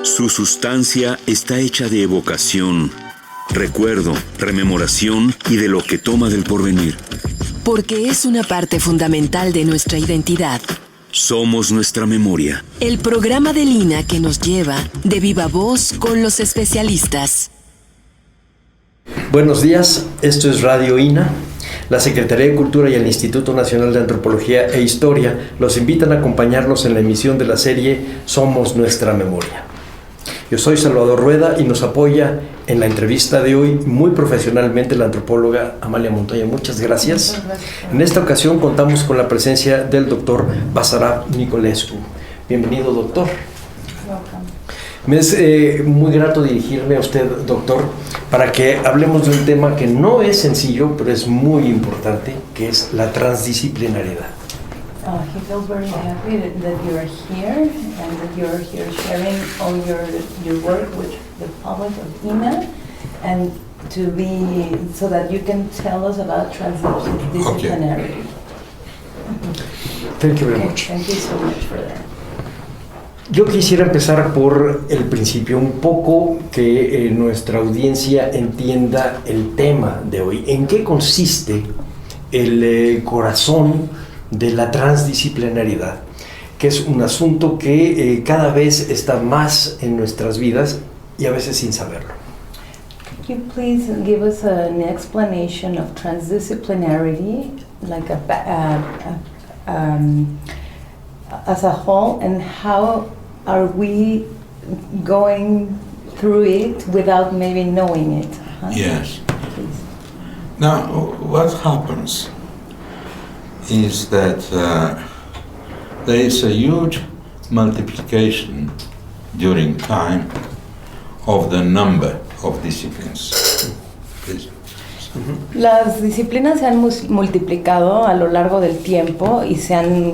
Su sustancia está hecha de evocación, recuerdo, rememoración y de lo que toma del porvenir. Porque es una parte fundamental de nuestra identidad. Somos nuestra memoria. El programa de Lina que nos lleva de viva voz con los especialistas. Buenos días, esto es Radio INA. La Secretaría de Cultura y el Instituto Nacional de Antropología e Historia los invitan a acompañarnos en la emisión de la serie Somos Nuestra Memoria. Yo soy Salvador Rueda y nos apoya en la entrevista de hoy muy profesionalmente la antropóloga Amalia Montoya. Muchas gracias. En esta ocasión contamos con la presencia del doctor Basarab Nicolescu. Bienvenido, doctor. Me es muy grato dirigirme a usted, doctor, para que hablemos de un tema que no es sencillo, pero es muy importante, que es la transdisciplinariedad. He feels very happy that you are here and that you are here sharing all your work with the public of INA and to be so that you can tell us about transdisciplinarity. Okay. Thank you very much. Thank you so much for that. Yo quisiera empezar por el principio, un poco que nuestra audiencia entienda el tema de hoy. ¿En qué consiste el corazón de la transdisciplinariedad? Que es un asunto que cada vez está más en nuestras vidas y a veces sin saberlo. Could you please give us an explanation of transdisciplinarity, like as a whole, and how are we going through it without maybe knowing it? Yes. Please. Now, what happens is that there is a huge multiplication during time of the number of disciplines. Please. Las disciplinas se han multiplicado a lo largo del tiempo y se han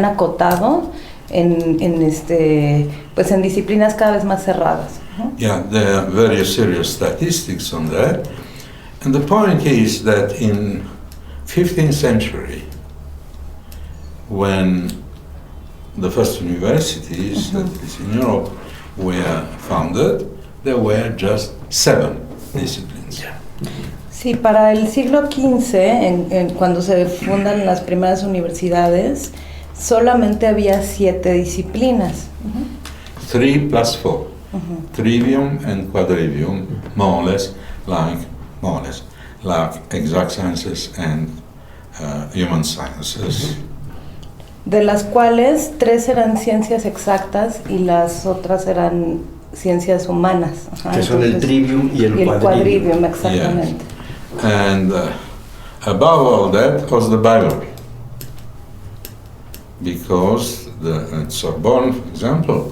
acotado en disciplinas cada vez más cerradas. Yeah, there are very serious statistics on that. And the point is that in 15th century, when the first universities, that is in Europe, were founded, there were just 7 disciplines. Yeah. Sí, para el siglo XV, cuando se fundan las primeras universidades, solamente había 7 disciplinas. 3 plus 4, trivium and quadrivium, more or less like exact sciences and human sciences. De las cuales 3 eran ciencias exactas y las otras eran ciencias humanas. Que son el trivium y el quadrivium. Exactamente. Yes. And above all that was the Bible. Because at Sorbonne, for example,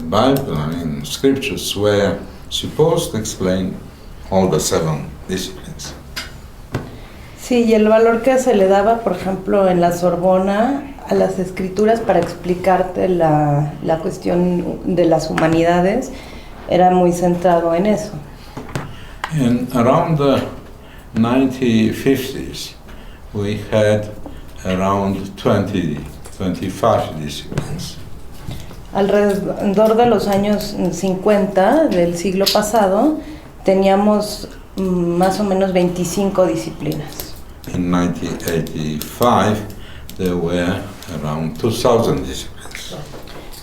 Bible, scriptures were supposed to explain all the 7 disciplines. Sí, y el valor que se le daba, por ejemplo, en la Sorbona a las escrituras para explicarte la cuestión de las humanidades era muy centrado en eso. And around the 1950s, we had around 25 disciplines. Alrededor de los años 50 del siglo pasado, teníamos más o menos 25 disciplinas. In 1985, there were around 2,000 disciplines.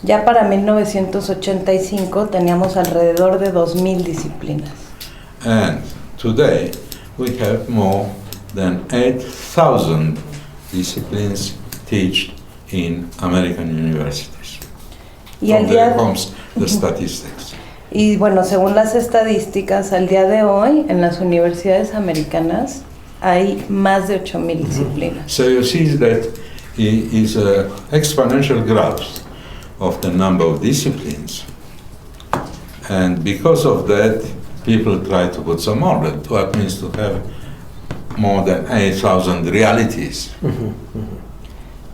Ya para 1985 teníamos alrededor de 2,000 disciplinas. And today, we have more than 8,000 disciplines taught in American universities. Y al día comes the statistics. Y bueno, según las estadísticas, al día de hoy en las universidades americanas hay más de 8,000 disciplinas. So you see that it is an exponential growth of the number of disciplines. And because of that, people try to put some order. That means to have more than 8,000 realities.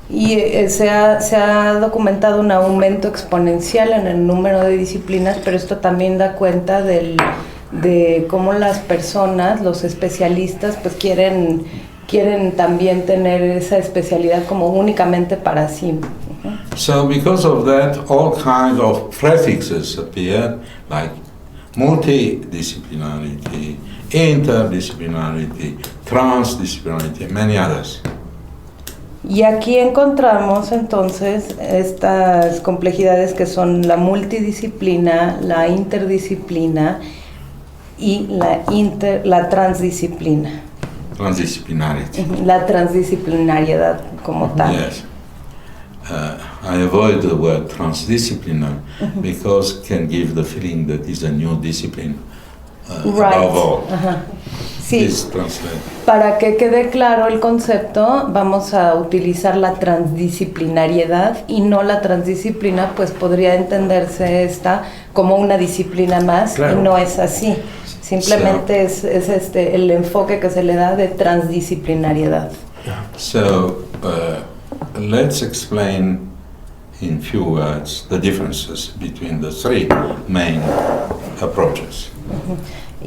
Y se ha documentado un aumento exponencial en el número de disciplinas, pero esto también da cuenta de cómo las personas, los especialistas, pues quieren también tener esa especialidad como únicamente para sí. So because of that, all kinds of prefixes appear, like multidisciplinarity, interdisciplinarity, transdisciplinarity, many others. Y aquí encontramos entonces estas complejidades que son la multidisciplina, la interdisciplina y la transdisciplina. Transdisciplinarity. La transdisciplinariedad como tal. Yes. I avoid the word transdisciplinary because it can give the feeling that it's a new discipline above all. Ajá. Sí. Please translate. Para que quede claro el concepto, vamos a utilizar la transdisciplinariedad y no la transdisciplina, pues podría entenderse esta como una disciplina más, Claro. y no es así. Simplemente es el enfoque que se le da de transdisciplinariedad. So let's explain in few words the differences between the three main approaches.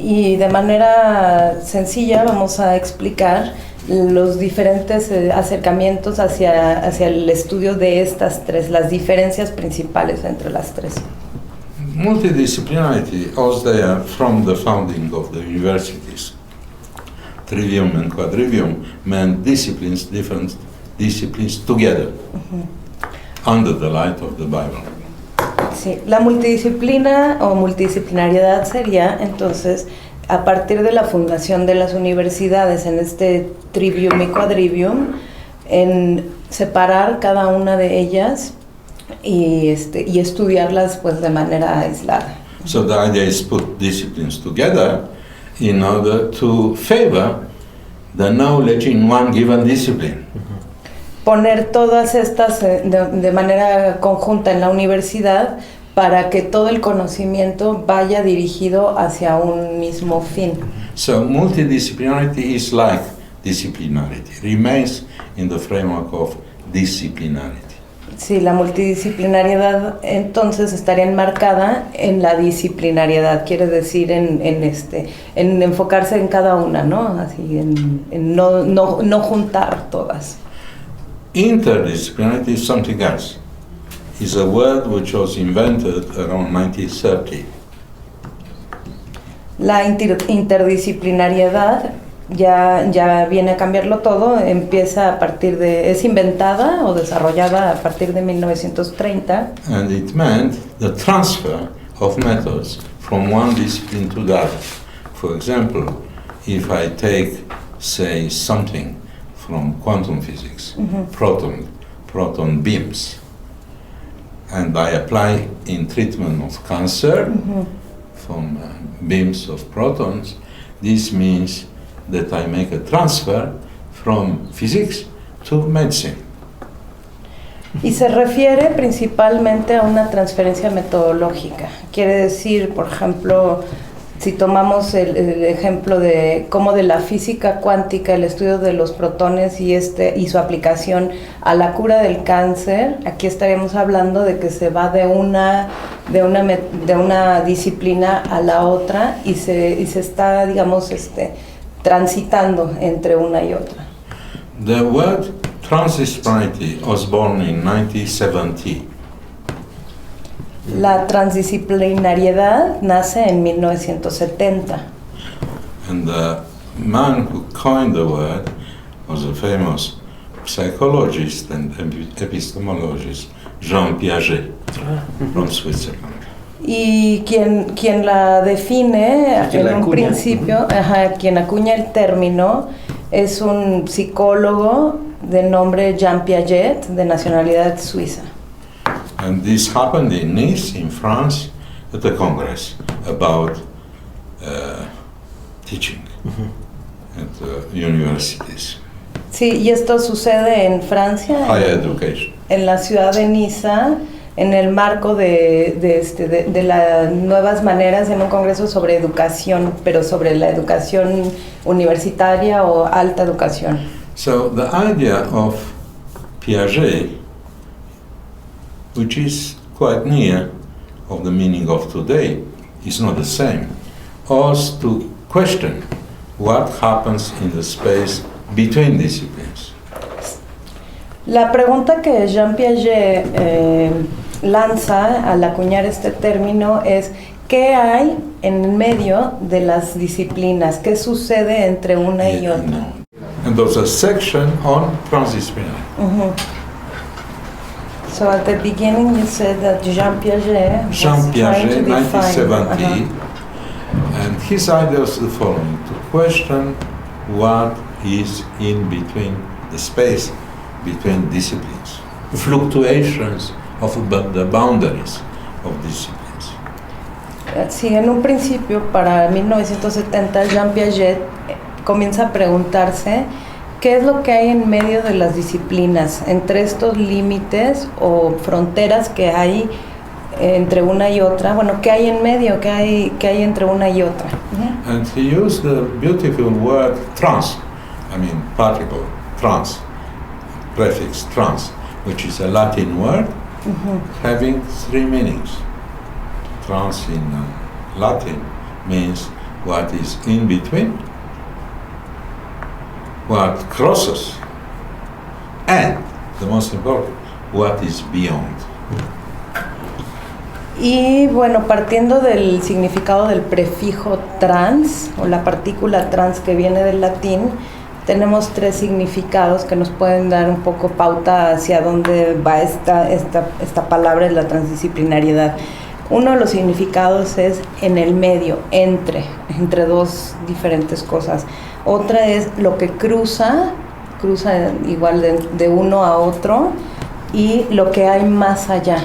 Y de manera sencilla vamos a explicar los diferentes acercamientos hacia el estudio de estas tres, las diferencias principales entre las tres. Multidisciplinarity was there from the founding of the universities. Trivium and quadrivium meant disciplines, different disciplines together, under the light of the Bible. Sí, la multidisciplina o multidisciplinariedad sería entonces a partir de la fundación de las universidades en este trivium y quadrivium, en separar cada una de ellas y estudiarlas pues de manera aislada. So the idea is put disciplines together in order to favor the knowledge in one given discipline. Poner todas estas de manera conjunta en la universidad para que todo el conocimiento vaya dirigido hacia un mismo fin. So multidisciplinarity is like disciplinarity, remains in the framework of disciplinarity. Sí, la multidisciplinariedad entonces estaría enmarcada en la disciplinariedad, quiere decir en enfocarse en cada una, ¿no? Así, en no juntar todas. Interdisciplinarity is something else. It's a word which was invented around 1930. La interdisciplinariedad ya viene a cambiarlo todo, empieza a partir es inventada o desarrollada a partir de 1930. And it meant the transfer of methods from one discipline to the other. For example, if I take, say, something from quantum physics, proton beams, and I apply in treatment of cancer from beams of protons, this means that I make a transfer from physics to medicine. Y se refiere principalmente a una transferencia metodológica. Quiere decir, por ejemplo, si tomamos el ejemplo de cómo de la física cuántica, el estudio de los protones y su aplicación a la cura del cáncer, aquí estaríamos hablando de que se va de una disciplina a la otra y se está, digamos, transitando entre una y otra. The word transdisciplinarity was born in 1970. La transdisciplinariedad nace en 1970. And the man who coined the word was a famous psychologist and epistemologist, Jean Piaget, from Switzerland. Y quien la define en un principio, quien acuña el término, es un psicólogo de nombre Jean Piaget, de nacionalidad suiza. And this happened in Nice, in France, at a congress about teaching at universities. Sí, y esto sucede en Francia, Higher education. en la ciudad de Niza, en el marco de las nuevas maneras en un congreso sobre educación, pero sobre la educación universitaria o alta educación. So the idea of Piaget, which is quite near of the meaning of today, is not the same, was to question what happens in the space between disciplines. La pregunta que Jean Piaget lanza al acuñar este término es ¿qué hay en medio de las disciplinas? ¿Qué sucede entre una y otra? And there's a section on transdisciplinary. So at the beginning you said that Jean Piaget was Jean trying to Piaget, define 1970, and his idea is the following: to question what is in between the space between disciplines, fluctuations of the boundaries of disciplines. Sí, en un principio, para 1970, Jean Piaget comienza a preguntarse qué es lo que hay en medio de las disciplinas, entre estos límites o fronteras que hay entre una y otra. Bueno, ¿qué hay en medio? ¿Qué hay entre una y otra? And he used the beautiful word trans, particle, trans, prefix trans, which is a Latin word having three meanings. Trans in Latin means what is in between, what crosses, and the most important, what is beyond. Y bueno, partiendo del significado del prefijo trans o la partícula trans que viene del latín, tenemos tres significados que nos pueden dar un poco pauta hacia dónde va esta palabra, es la transdisciplinariedad. Uno de los significados es en el medio, entre dos diferentes cosas. Otra es lo que cruza igual de uno a otro, y lo que hay más allá.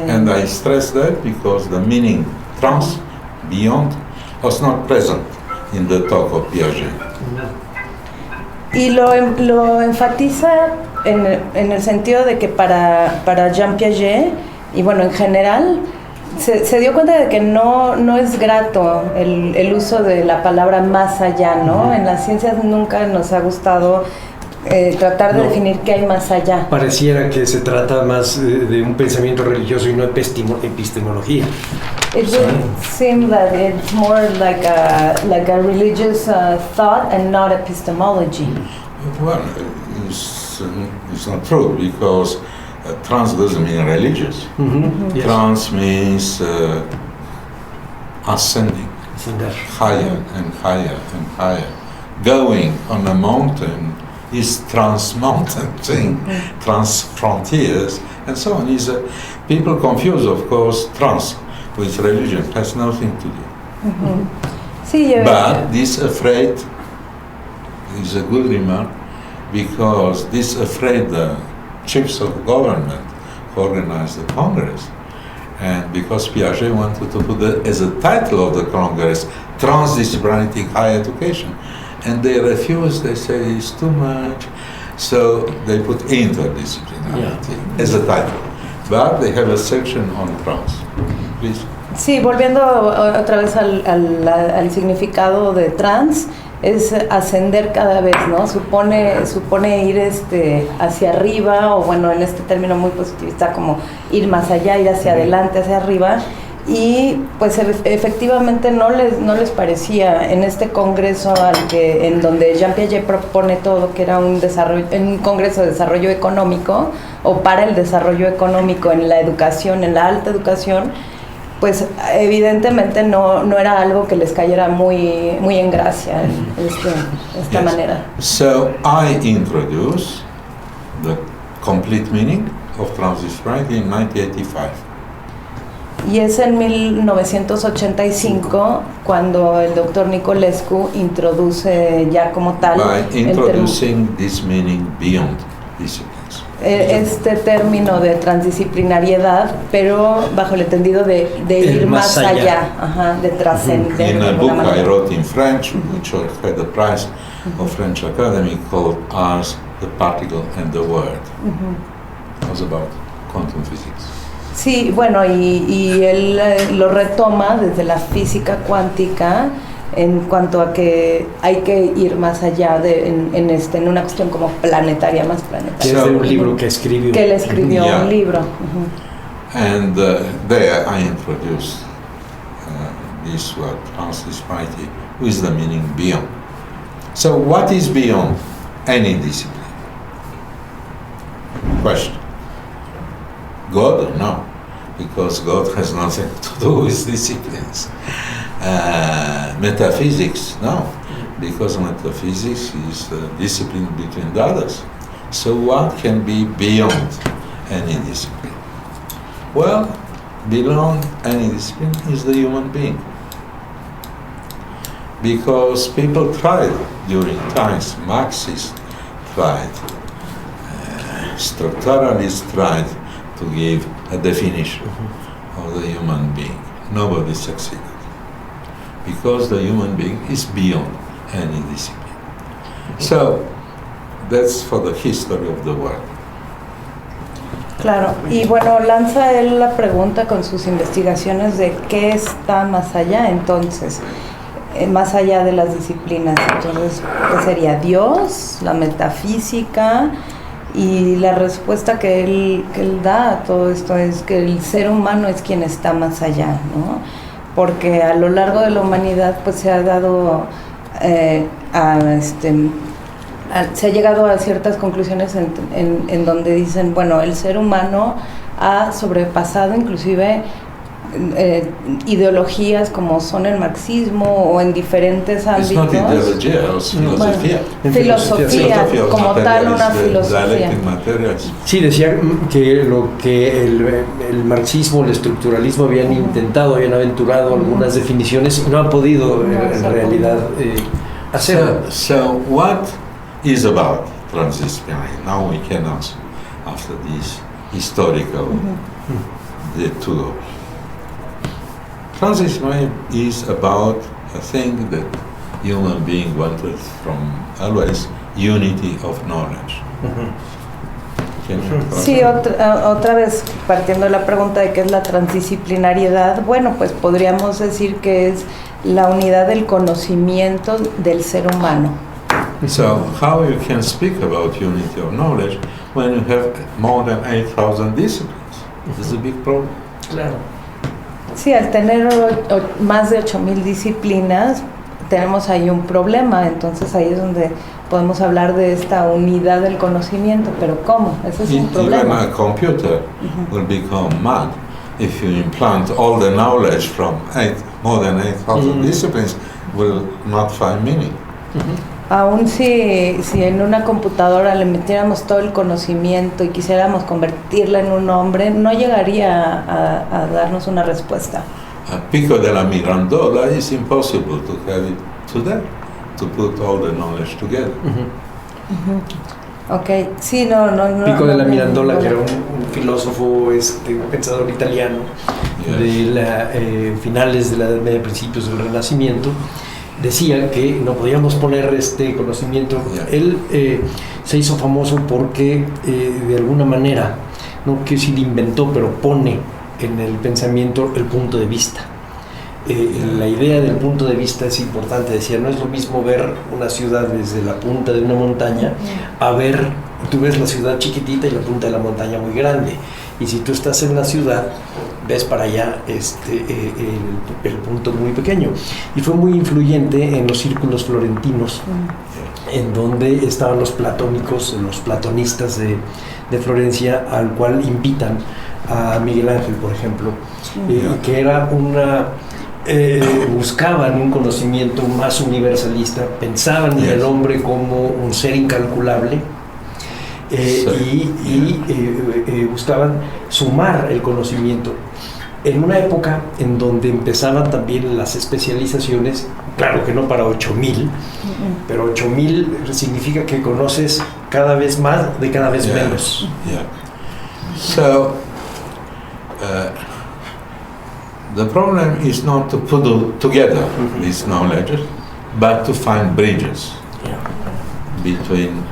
And I stress that because the meaning trans, beyond, was not present in the talk of Piaget. Y lo enfatiza en el sentido de que para Jean Piaget, y bueno, en general, se dio cuenta de que no es grato el uso de la palabra más allá, ¿no? En las ciencias nunca nos ha gustado tratar de definir qué hay más allá. Pareciera que se trata más de un pensamiento religioso y no epistemología. It would seem that it's more like a religious thought and not epistemology. Well, it's not true, because trans doesn't mean religious. Yes. Trans means ascending higher and higher and higher. Going on a mountain is trans-mountain thing, trans-frontiers, and so on. People confuse, of course, trans with religion. It has nothing to do. Sí, But this afraid is a good remark, because this afraid the chiefs of government organized the Congress, and because Piaget wanted to put as a title of the Congress, Transdisciplinary Higher Education, and they refused. They say it's too much, so they put interdisciplinarity as a title, but they have a section on trans. Please. Sí, volviendo otra vez al significado de trans, es ascender cada vez, ¿no? Supone ir hacia arriba, o bueno, en este término muy positivista, como ir más allá, ir hacia adelante, hacia arriba. Y pues efectivamente no les parecía en este congreso en donde Jean Piaget propone todo, que era un congreso de desarrollo económico, o para el desarrollo económico en la educación, en la alta educación, pues evidentemente no era algo que les cayera muy en gracia esta manera. So I introduce the complete meaning of transdisciplinarity in 1985. Y es en 1985 cuando el doctor Nicolescu introduce ya como tal by introducing this meaning beyond disciplines. Este término de transdisciplinariedad, pero bajo el entendido de ir más allá, de trascender. In a book I wrote in French, which had the prize of French Academy, called As the Particle and the Word. It was about quantum physics. Sí, bueno, y él lo retoma desde la física cuántica en cuanto a que hay que ir más allá en una cuestión como planetaria, más planetaria. Que es de un libro que escribió. Que él escribió un libro. And there I introduced this word, transdisciplinarity, with the meaning beyond. So what is beyond any discipline? question. God? No, because God has nothing to do with disciplines. Metaphysics? No, because metaphysics is a discipline between the others. So what can be beyond any discipline? Well, beyond any discipline is the human being. Because people tried during times, Marxists tried, structuralists tried to give a definition of the human being. Nobody succeeded. Because the human being is beyond any discipline. So, that's for the history of the world. Claro, y bueno, lanza él la pregunta con sus investigaciones de qué está más allá entonces, más allá de las disciplinas. Entonces, ¿qué sería? Dios, la metafísica, y la respuesta que él da a todo esto es que el ser humano es quien está más allá, ¿no? Porque a lo largo de la humanidad pues se ha dado se ha llegado a ciertas conclusiones en donde dicen, bueno, el ser humano ha sobrepasado inclusive ideologías como son el marxismo o en diferentes ámbitos. It's not ideología, es filosofía. Bueno, filosofía, como tal una filosofía. Sí, decía que lo que el marxismo, el estructuralismo habían intentado, habían aventurado algunas definiciones y no han podido en realidad hacerlo. So what is about transdisciplinary? Now we can answer after this historical detour. Transdisciplinary is about a thing that human being wanted from always, unity of knowledge. Sí, otra vez partiendo de la pregunta de qué es la transdisciplinariedad, bueno, pues podríamos decir que es la unidad del conocimiento del ser humano. So how you can speak about unity of knowledge when you have more than 8,000 disciplines? This is a big problem. Claro. Sí, al tener más de 8,000 disciplinas, tenemos ahí un problema, entonces ahí es donde podemos hablar de esta unidad del conocimiento, pero ¿cómo? Ese es un problema. Even a computer will become mad if you implant all the knowledge from more than 8,000 disciplines, will not find meaning. Aún si en una computadora le metiéramos todo el conocimiento y quisiéramos convertirla en un hombre, no llegaría a darnos una respuesta. A Pico della Mirandola is impossible to have it today, to put all the knowledge together. Okay, sí, no. Pico della Mirandola, que era un filósofo, un pensador italiano, de finales de la Edad Media, principios del Renacimiento, decía que no podíamos poner este conocimiento. Él se hizo famoso porque de alguna manera, no quiero decir inventó, pero pone en el pensamiento el punto de vista. La idea del punto de vista es importante. Decía, no es lo mismo ver una ciudad desde la punta de una montaña a ver, tú ves la ciudad chiquitita y la punta de la montaña muy grande, y si tú estás en la ciudad ves para allá el punto muy pequeño. Y fue muy influyente en los círculos florentinos, en donde estaban los platónicos, los platonistas de Florencia, al cual invitan a Miguel Ángel, por ejemplo, que era buscaban un conocimiento más universalista, pensaban en el hombre como un ser incalculable, y buscaban sumar el conocimiento. En una época en donde empezaban también las especializaciones, claro que no para 8,000, pero 8,000 significa que conoces cada vez más de cada vez menos. So, the problem is not to put together these knowledge, but to find bridges between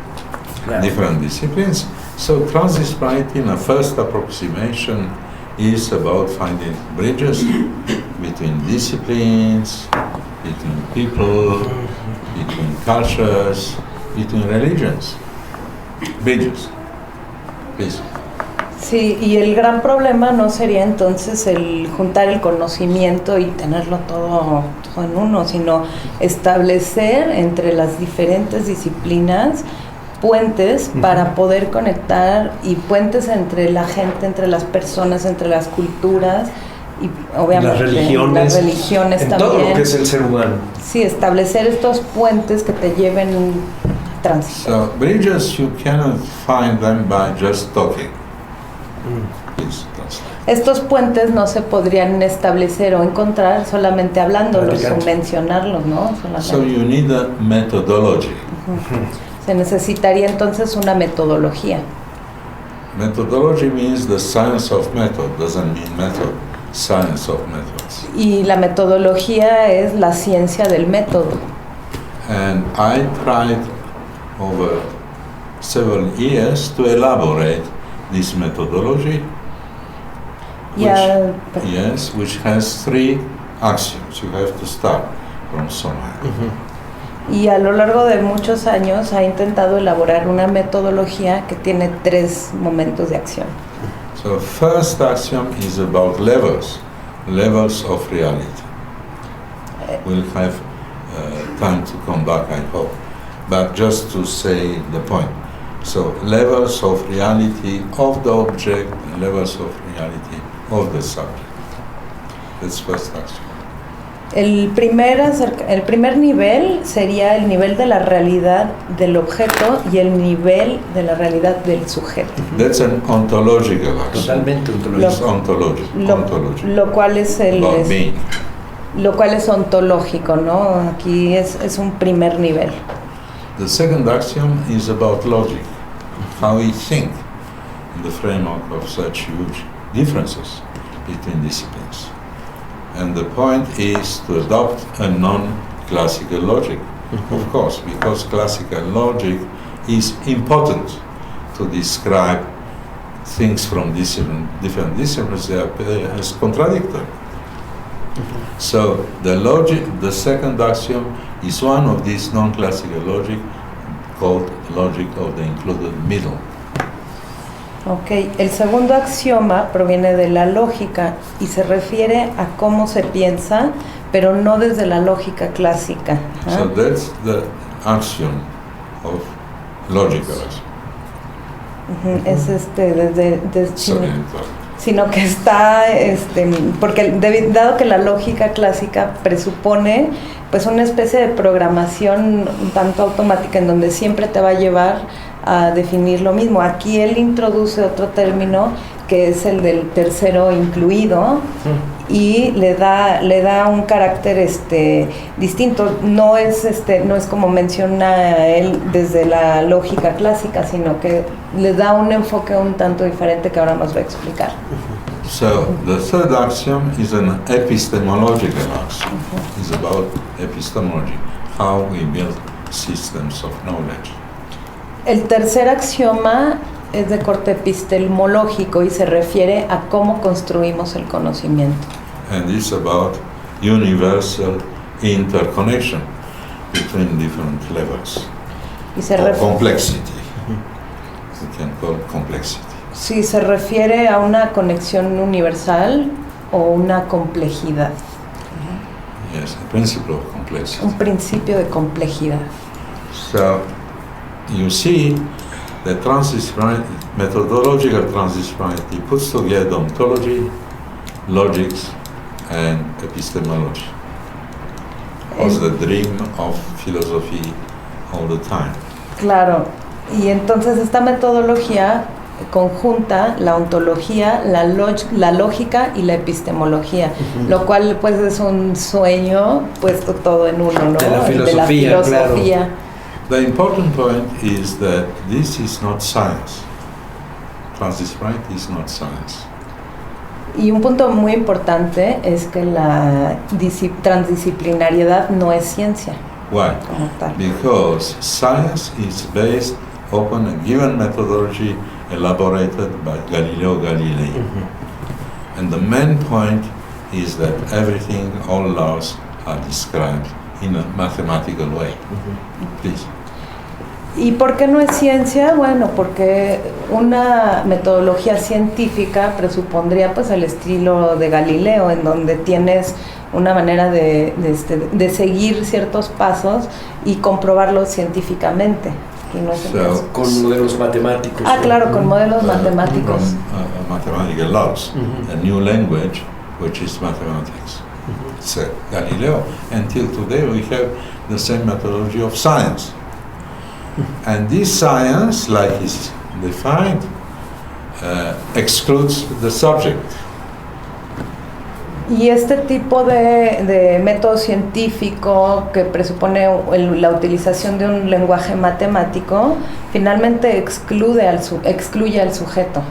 different disciplines. So transdisciplinarity, in a first approximation, is about finding bridges between disciplines, between people, between cultures, between religions. Bridges. Please. Sí, y el gran problema no sería entonces el juntar el conocimiento y tenerlo todo en uno, sino establecer entre las diferentes disciplinas puentes para poder conectar, y puentes entre la gente, entre las personas, entre las culturas y obviamente las religiones en también. todo lo que es el ser humano. Sí, establecer estos puentes que te lleven a tránsito. So bridges, you cannot find them by just talking. Please translate. Estos puentes no se podrían establecer o encontrar solamente hablándolos o mencionarlos, ¿no? So you need a methodology. Se necesitaría entonces una metodología. Methodology means the science of method, doesn't mean method, science of methods. Y la metodología es la ciencia del método. And I tried over several years to elaborate this methodology, which has 3 axioms. You have to start from somewhere. Y a lo largo de muchos años ha intentado elaborar una metodología que tiene 3 momentos de acción. So first axiom is about levels of reality. We'll have time to come back, I hope. But just to say the point. So levels of reality of the object and levels of reality of the subject. That's first axiom. El primer nivel sería el nivel de la realidad del objeto y el nivel de la realidad del sujeto. That's an ontological axiom. Totalmente ontológico. It's ontology. Lo cual es About being. Lo cual es ontológico, ¿no? Aquí es un primer nivel. The second axiom is about logic, how we think in the framework of such huge differences between disciplines. And the point is to adopt a non-classical logic, of course, because classical logic is important to describe things from different disciplines. They appear as contradictory. So the second axiom is one of these non-classical logic called logic of the included middle. Ok, el segundo axioma proviene de la lógica y se refiere a cómo se piensa, pero no desde la lógica clásica. So that's the axiom of logical axiom. Es sino que está, porque dado que la lógica clásica presupone pues una especie de programación un tanto automática en donde siempre te va a llevar a definir lo mismo. Aquí él introduce otro término que es el del tercero incluido y le da un carácter distinto. No es como menciona él desde la lógica clásica, sino que le da un enfoque un tanto diferente que ahora nos va a explicar. So the third axiom is an epistemological axiom. It's about epistemology, how we build systems of knowledge. El tercer axioma es de corte epistemológico y se refiere a cómo construimos el conocimiento. And it's about universal interconnection between different levels. Complexity. We can call it complexity. Sí, se refiere a una conexión universal o una complejidad. Yes, a principle of complexity. Un principio de complejidad. So you see, the methodological transdisciplinarity puts together ontology, logics, and epistemology. Was the dream of philosophy all the time. Claro, y entonces esta metodología conjunta la ontología, la lógica y la epistemología, lo cual pues es un sueño puesto todo en uno, ¿no? De la filosofía, claro. The important point is that this is not science. Transdisciplinarity is not science. Y un punto muy importante es que la transdisciplinariedad no es ciencia. Why? Because science is based upon a given methodology elaborated by Galileo Galilei. And the main point is that everything, all laws, are described in a mathematical way. Please. ¿Y por qué no es ciencia? Bueno, porque una metodología científica presupondría pues el estilo de Galileo, en donde tienes una manera de seguir ciertos pasos y comprobarlos científicamente. y no es el So, caso. Con modelos matemáticos. Ah, claro, con modelos matemáticos. From mathematical laws, a new language, which is mathematics. Said Galileo. Until today, we have the same methodology of science. And this science, like is defined, excludes the subject. Y este tipo de método científico que presupone la utilización de un lenguaje matemático, finalmente excluye al sujeto.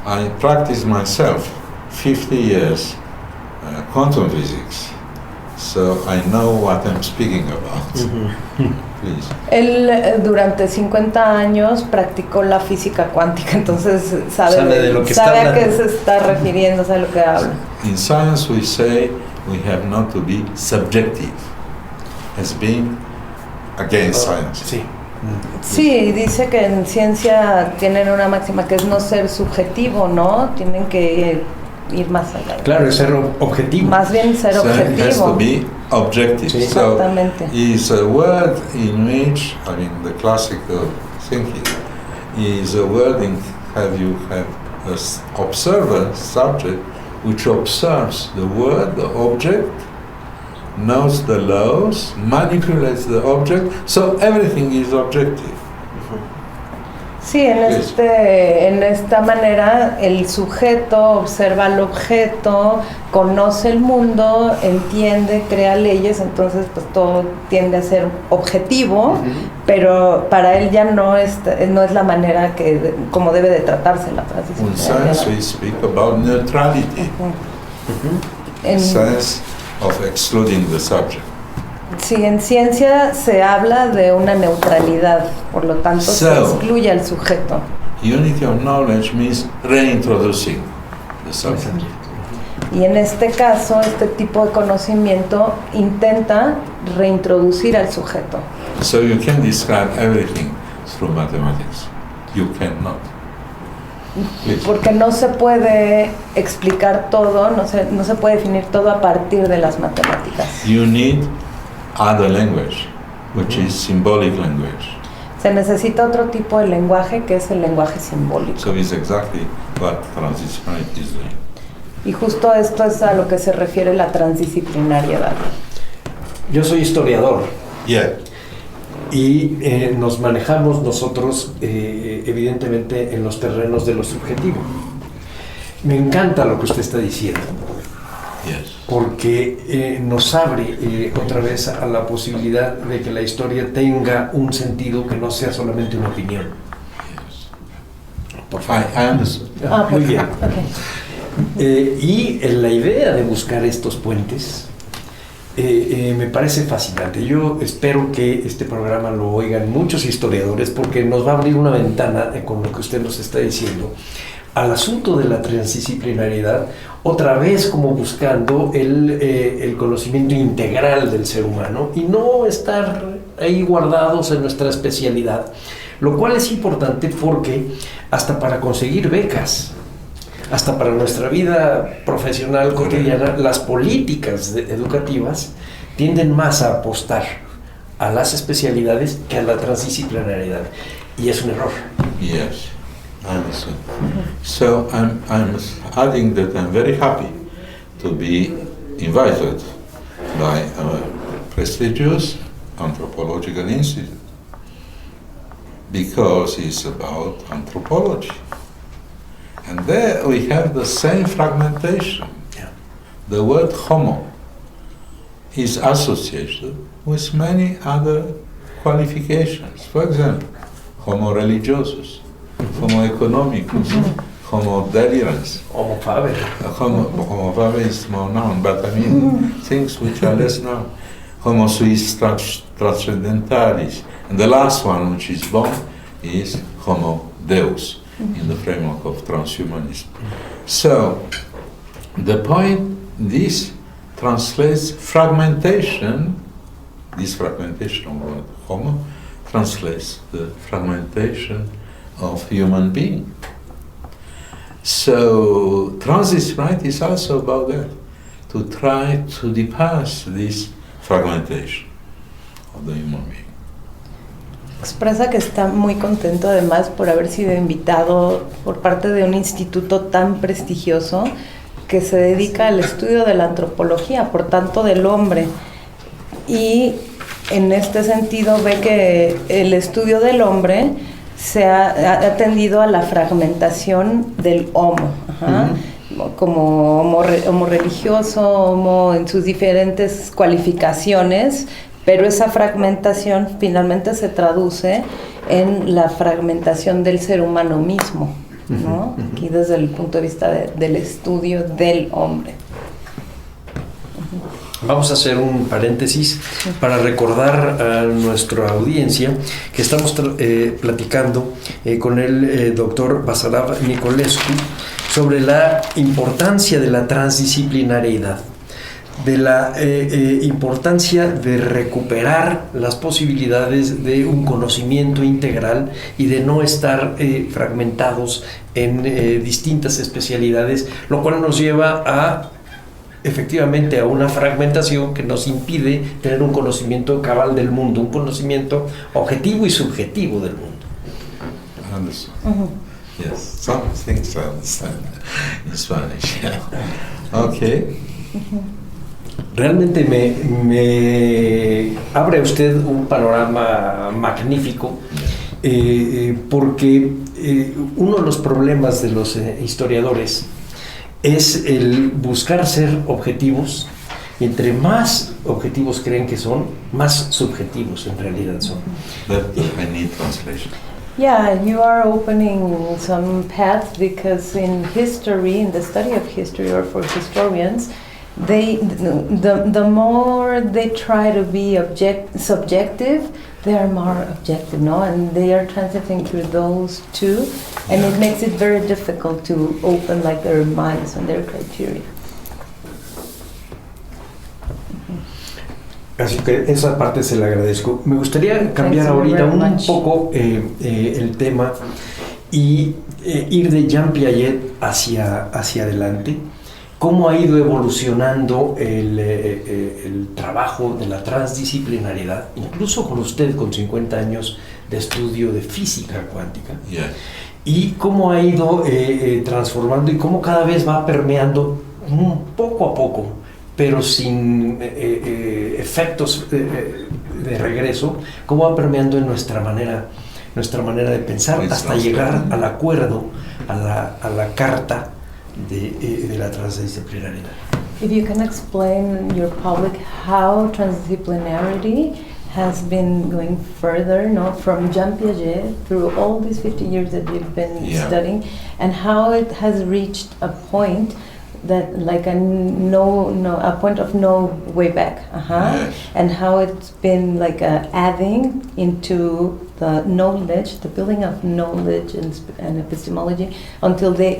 I practiced myself 50 years quantum physics, so I know what I'm speaking about. Please. Él durante 50 años practicó la física cuántica, entonces sabe de lo que sabe está a qué hablando. se está refiriendo, sabe lo que habla. In science, we say we have not to be subjective as being against science. Sí. Sí, dice que en ciencia tienen una máxima que es no ser subjetivo, ¿no? Tienen que ir más allá. Claro, es ser objetivo. Más bien ser So it has to objetivo. be objective. Sí. So Exactamente. is a word in which, I mean, the classical thinking is a word in you have an observer, subject, which observes the word, the object, knows the laws, manipulates the object, so everything is objective. Sí, en esta manera el sujeto observa al objeto, conoce el mundo, entiende, crea leyes, entonces pues todo tiende a ser objetivo, pero para él ya no es la manera como debe de tratarse la transición. In science we speak about neutrality, sense of excluding the subject. Sí, en ciencia se habla de una neutralidad, por lo tanto se excluye al sujeto. Unity of knowledge means reintroducing the subject. Y en este caso, este tipo de conocimiento intenta reintroducir al sujeto. So you can describe everything through mathematics. You cannot. Please. Porque no se puede explicar todo, no se puede definir todo a partir de las matemáticas. You need other language, which is symbolic language. Se necesita otro tipo de lenguaje que es el lenguaje simbólico. So it's exactly what transdisciplinarity is doing. Y justo esto es a lo que se refiere la transdisciplinariedad. Yo soy historiador. Yeah. Y nos manejamos nosotros, evidentemente, en los terrenos de lo subjetivo. Me encanta lo que usted está diciendo, Yes. porque nos abre otra vez a la posibilidad de que la historia tenga un sentido que no sea solamente una opinión. Yes. Por favor. I understood. Muy bien. Okay. Y la idea de buscar estos puentes me parece fascinante. Yo espero que este programa lo oigan muchos historiadores porque nos va a abrir una ventana, con lo que usted nos está diciendo, al asunto de la transdisciplinariedad, otra vez como buscando el conocimiento integral del ser humano y no estar ahí guardados en nuestra especialidad, lo cual es importante porque hasta para conseguir becas, hasta para nuestra vida profesional cotidiana, las políticas educativas tienden más a apostar a las especialidades que a la transdisciplinariedad. Y es un error. Yes, I understand. So I'm adding that I'm very happy to be invited by a prestigious anthropological institute because it's about anthropology. And there we have the same fragmentation. Yeah. The word homo is associated with many other qualifications. For example, homo religiosus, homo economicus, homo delirans. Homo faber. Homo faber is more known, but I mean things which are less known. Homo suis transcendentalis. And the last one which is born is homo deus, in the framework of transhumanism. So, the point, this translates fragmentation, this fragmentation of word homo, translates the fragmentation of human being. So, transdisciplinarity is also about that, to try to bypass this fragmentation of the human being. Expresa que está muy contento además por haber sido invitado por parte de un instituto tan prestigioso que se dedica al estudio de la antropología, por tanto del hombre. Y en este sentido ve que el estudio del hombre se ha atendido a la fragmentación del homo, como homo religioso, homo en sus diferentes cualificaciones, pero esa fragmentación finalmente se traduce en la fragmentación del ser humano mismo, ¿no? Aquí desde el punto de vista del estudio del hombre. Vamos a hacer un paréntesis para recordar a nuestra audiencia que estamos platicando con el doctor Václav Nicolescu sobre la importancia de la transdisciplinariedad, de la importancia de recuperar las posibilidades de un conocimiento integral y de no estar fragmentados en distintas especialidades, lo cual nos lleva efectivamente a una fragmentación que nos impide tener un conocimiento cabal del mundo, un conocimiento objetivo y subjetivo del mundo. Yes, some things I understand in Spanish. Okay. Realmente me abre usted un panorama magnífico, porque uno de los problemas de los historiadores es el buscar ser objetivos, y entre más objetivos creen que son, más subjetivos en realidad son. But I need translation. Yeah, you are opening some paths because in history, in the study of history or for historians, the more they try to be subjective, they are more objective, no? And they are transiting through those two, and it makes it very difficult to open like their minds and their criteria. Así que esa parte se la agradezco. Me gustaría cambiar ahorita un poco el tema y ir de Jean Piaget hacia adelante. ¿Cómo ha ido evolucionando el trabajo de la transdisciplinariedad, incluso con usted con 50 años de estudio de física cuántica? Yeah. Y cómo ha ido transformando y cómo cada vez va permeando poco a poco, pero sin efectos de regreso, cómo va permeando en nuestra manera de pensar hasta llegar al acuerdo, a la carta de la transdisciplinariedad. If you can explain your public how transdisciplinarity has been going further, no, from Jean Piaget through all these 50 years that you've been studying, and how it has reached a point that like a point of no way back, Yes. and how it's been like adding into the knowledge, the building of knowledge and epistemology until they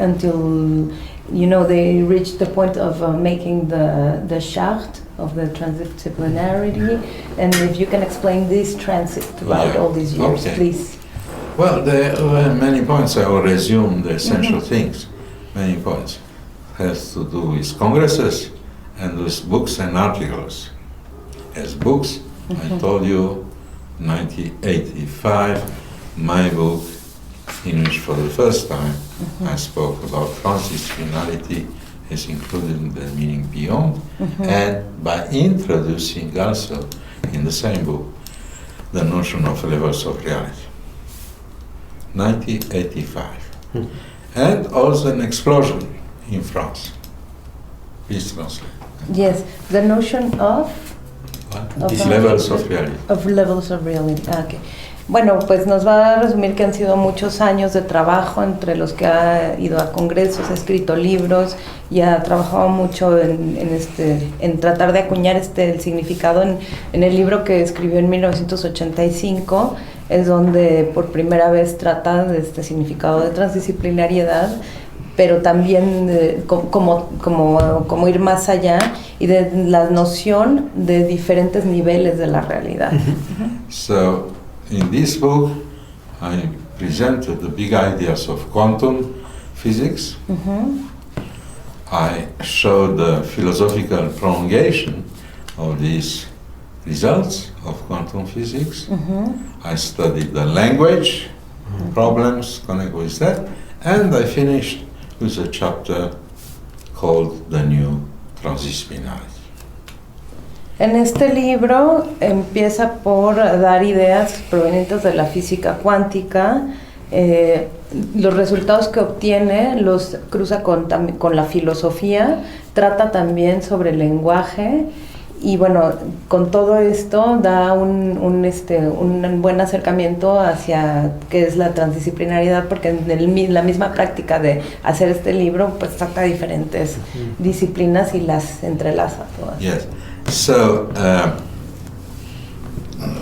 reached the point of making the charte of the transdisciplinarity. And if you can explain this transit throughout all these years, please. Well, there were many points. I will resume the essential things. Many points has to do with congresses and with books and articles. As books, I told you, 1985, my book, in which for the first time I spoke about transdisciplinarity, is included in the meaning beyond, and by introducing also in the same book the notion of levels of reality. 1985. And also an explosion in France. Please translate. Yes, the notion of Levels of reality. Of levels of reality. Okay. Bueno, pues nos va a resumir que han sido muchos años de trabajo entre los que ha ido a congresos, ha escrito libros y ha trabajado mucho en tratar de acuñar el significado en el libro que escribió en 1985, es donde por primera vez trata de este significado de transdisciplinariedad, pero también como ir más allá y de la noción de diferentes niveles de la realidad. So, in this book, I presented the big ideas of quantum physics. I showed the philosophical prolongation of these results of quantum physics. I studied the language problems connected with that, and I finished with a chapter called The New Transdisciplinarity. En este libro empieza por dar ideas provenientes de la física cuántica, los resultados que obtiene los cruza con la filosofía, trata también sobre el lenguaje y bueno, con todo esto da un buen acercamiento hacia qué es la transdisciplinariedad, porque en la misma práctica de hacer este libro pues trata diferentes disciplinas y las entrelaza todas. Yes. So, there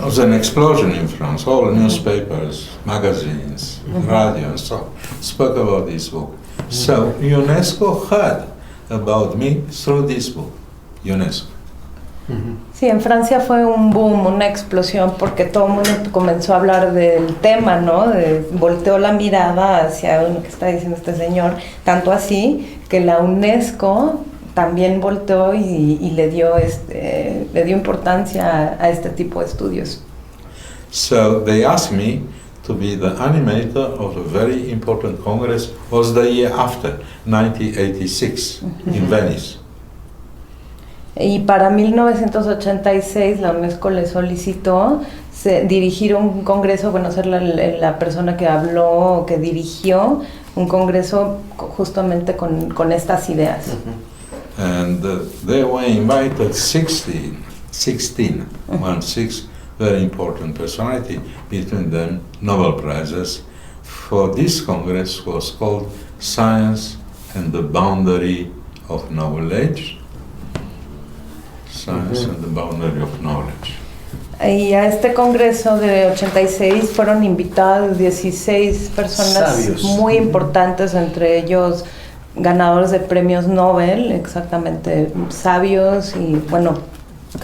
was an explosion in France. All newspapers, magazines, radio, and so on spoke about this book. So, UNESCO heard about me through this book. UNESCO. Sí, en Francia fue un boom, una explosión, porque todo el mundo comenzó a hablar del tema, ¿no? Volteó la mirada hacia lo que está diciendo este señor, tanto así que la UNESCO también volteó y le dio importancia a este tipo de estudios. So they asked me to be the animator of a very important congress. Was the year after, 1986, in Venice. Y para 1986 la UNESCO le solicitó dirigir un congreso, bueno, ser la persona que habló, que dirigió un congreso justamente con estas ideas. And they were invited 16 very important personality, between them Nobel Prizes. For this Congress was called Science and the Boundary of Knowledge. Science and the Boundary of Knowledge. Y a este congreso de 86 fueron invitados 16 personas sabios, muy importantes, entre ellos ganadores de premios Nobel, exactamente, sabios y bueno,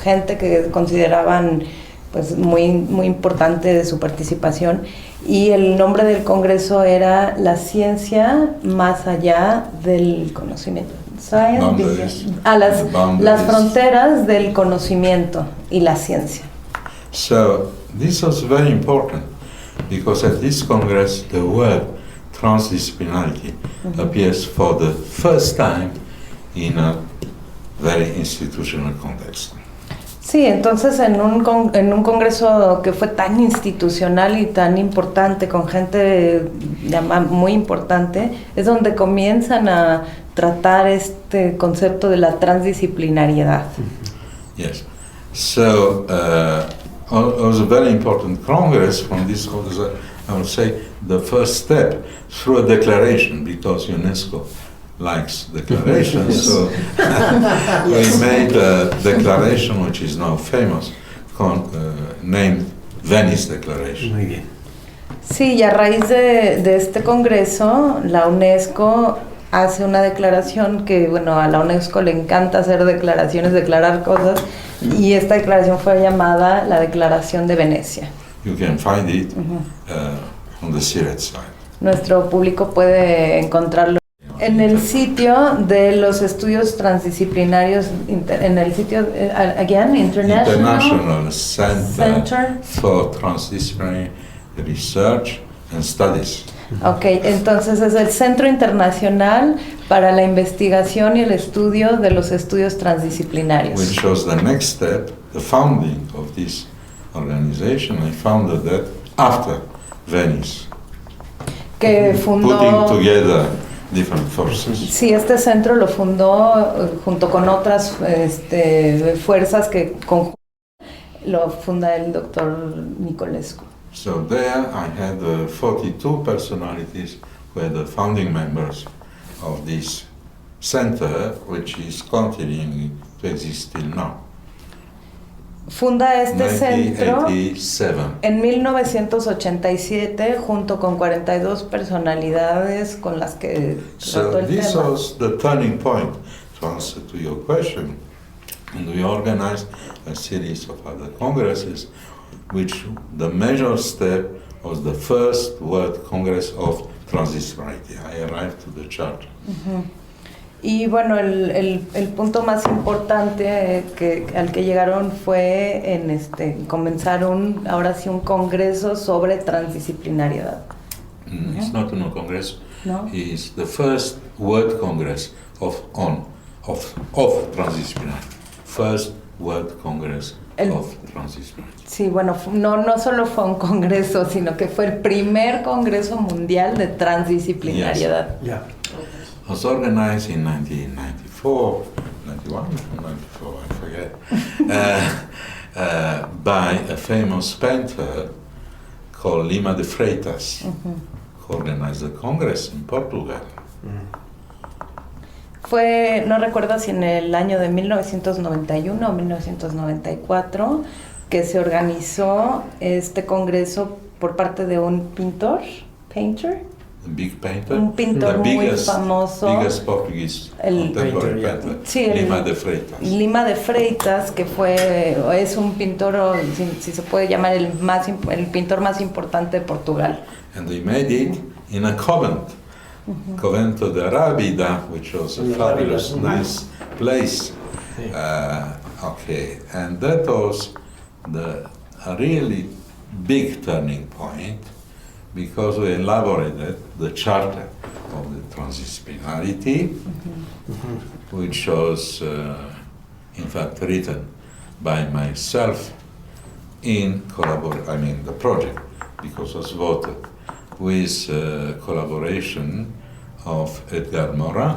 gente que consideraban pues muy importante de su participación, y el nombre del congreso era La ciencia más allá del conocimiento. Las fronteras del conocimiento y la ciencia. So this was very important because at this congress the word transdisciplinarity appears for the first time in a very institutional context. Sí, entonces en un congreso que fue tan institucional y tan importante, con gente muy importante, es donde comienzan a tratar este concepto de la transdisciplinariedad. Yes. So it was a very important congress. From this congress, I would say the first step through a declaration, because UNESCO likes declarations. Yes. So we made a declaration which is now famous, named Venice Declaration. Muy bien. Sí, y a raíz de este congreso, la UNESCO hace una declaración que, bueno, a la UNESCO le encanta hacer declaraciones, declarar cosas, y esta declaración fue llamada la Declaración de Venecia. You can find it on the Siret site. Nuestro público puede encontrarlo en el sitio de los estudios transdisciplinarios, en el sitio, again, International Center for Transdisciplinary Research and Studies. Ok, entonces es el Centro Internacional para la Investigación y el Estudio de los Estudios Transdisciplinarios. Which was the next step, the founding of this organization. I founded that after Venice. Que fundó... Putting together different forces. Sí, este centro lo fundó junto con otras fuerzas que lo funda el doctor Nicolescu. So there I had 42 personalities who were the founding members of this center, which is continuing to exist till now. Funda este centro 1987. en 1987 junto con 42 personalidades con las que trató So el this tema. was the turning point, to answer to your question. And we organized a series of other congresses, which the major step was the first World Congress of Transdisciplinarity. I arrived to the church. Y bueno, el punto más importante al que llegaron fue en comenzar ahora sí un congreso sobre transdisciplinariedad. It's not a congress. No. It's the first World Congress of transdisciplinary. First World Congress of transdisciplinary. Sí, bueno, no solo fue un congreso, sino que fue el primer congreso mundial de transdisciplinariedad. Yes. Yeah. It was organized in 1994, 91, 94, I forget, by a famous painter called Lima de Freitas, who organized the Congress in Portugal. Fue, no recuerdo si en el año de 1991 o 1994, que se organizó este congreso por parte de un painter, A big painter, un pintor the muy biggest, famoso, biggest Portuguese contemporary painter, sí, Lima de Freitas. Lima de Freitas, que es un pintor, si se puede llamar el pintor más importante de Portugal. And they made it in a convent, Convento de Arrábida, which was a fabulous, nice place. Okay, and that was a really big turning point, because we elaborated the charter of the transdisciplinarity, which was in fact written by myself in the project, because it was voted with collaboration of Edgar Morin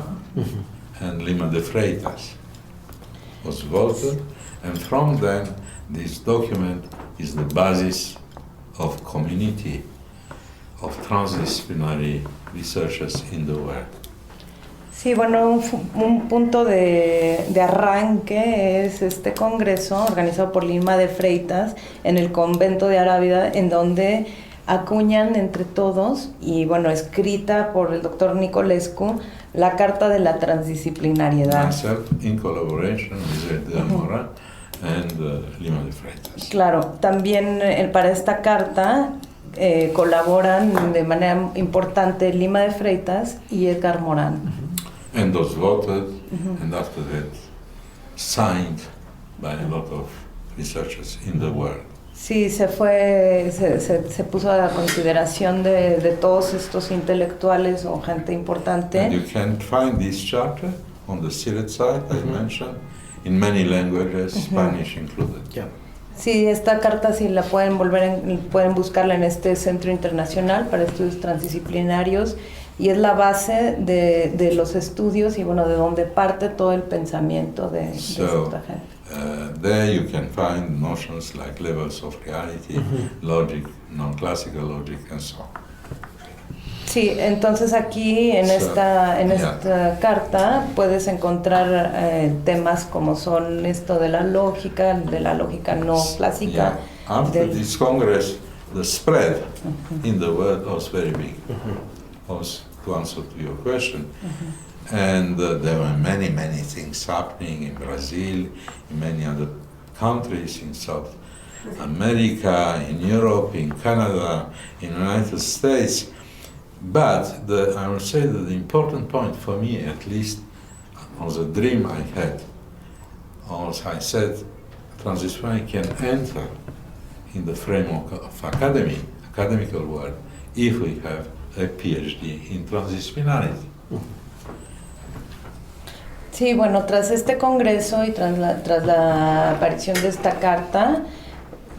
and Lima de Freitas. Was voted, and from then this document is the basis of community of transdisciplinary researchers in the world. Sí, bueno, un punto de arranque es este congreso organizado por Lima de Freitas en el convento de Arrábida, en donde acuñan entre todos, y bueno, escrita por el doctor Nicolescu, la Carta de la Transdisciplinariedad. Myself, in collaboration with Edgar Morin and Lima de Freitas. Claro, también para esta carta colaboran de manera importante Lima de Freitas y Edgar Morin. And was voted, and after that signed by a lot of researchers in the world. Sí, se puso a la consideración de todos estos intelectuales o gente importante. And you can find this charter on the Siret site, I mentioned, in many languages, Spanish included. Yeah. Sí, esta carta sí la pueden pueden buscarla en este Centro Internacional para Estudios Transdisciplinarios, y es la base de los estudios y bueno, de donde parte todo el pensamiento de esta gente. There you can find notions like levels of reality, logic, non-classical logic, and so on. Sí, entonces aquí en esta carta puedes encontrar temas como son esto de la lógica no clásica. Yeah. After this Congress, the spread in the world was very big. Was to answer to your question. And there were many things happening in Brazil, in many other countries, in South America, in Europe, in Canada, in the United States. But I would say that the important point for me, at least, was a dream I had. As I said, transdisciplinary can enter in the framework of academical world, if we have a PhD in transdisciplinarity. Sí, bueno, tras este congreso y tras la aparición de esta carta,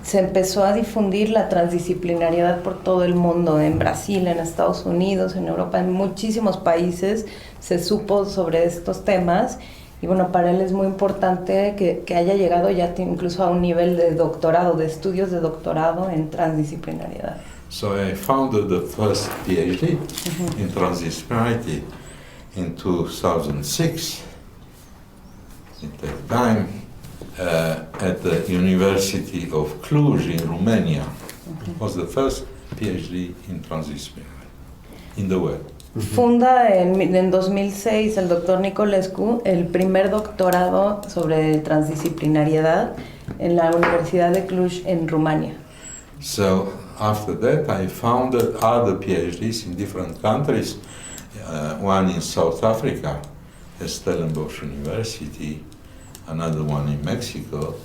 se empezó a difundir la transdisciplinariedad por todo el mundo, en Brasil, en Estados Unidos, en Europa, en muchísimos países se supo sobre estos temas, y bueno, para él es muy importante que haya llegado ya incluso a un nivel de doctorado, de estudios de doctorado en transdisciplinariedad. So I founded the first PhD in transdisciplinarity in 2006. It took time at the University of Cluj in Romania. It was the first PhD in transdisciplinarity in the world. Funda en 2006 el doctor Nicolescu el primer doctorado sobre transdisciplinariedad en la Universidad de Cluj en Rumania. So after that I founded other PhDs in different countries, one in South Africa, Stellenbosch University, another one in Mexico,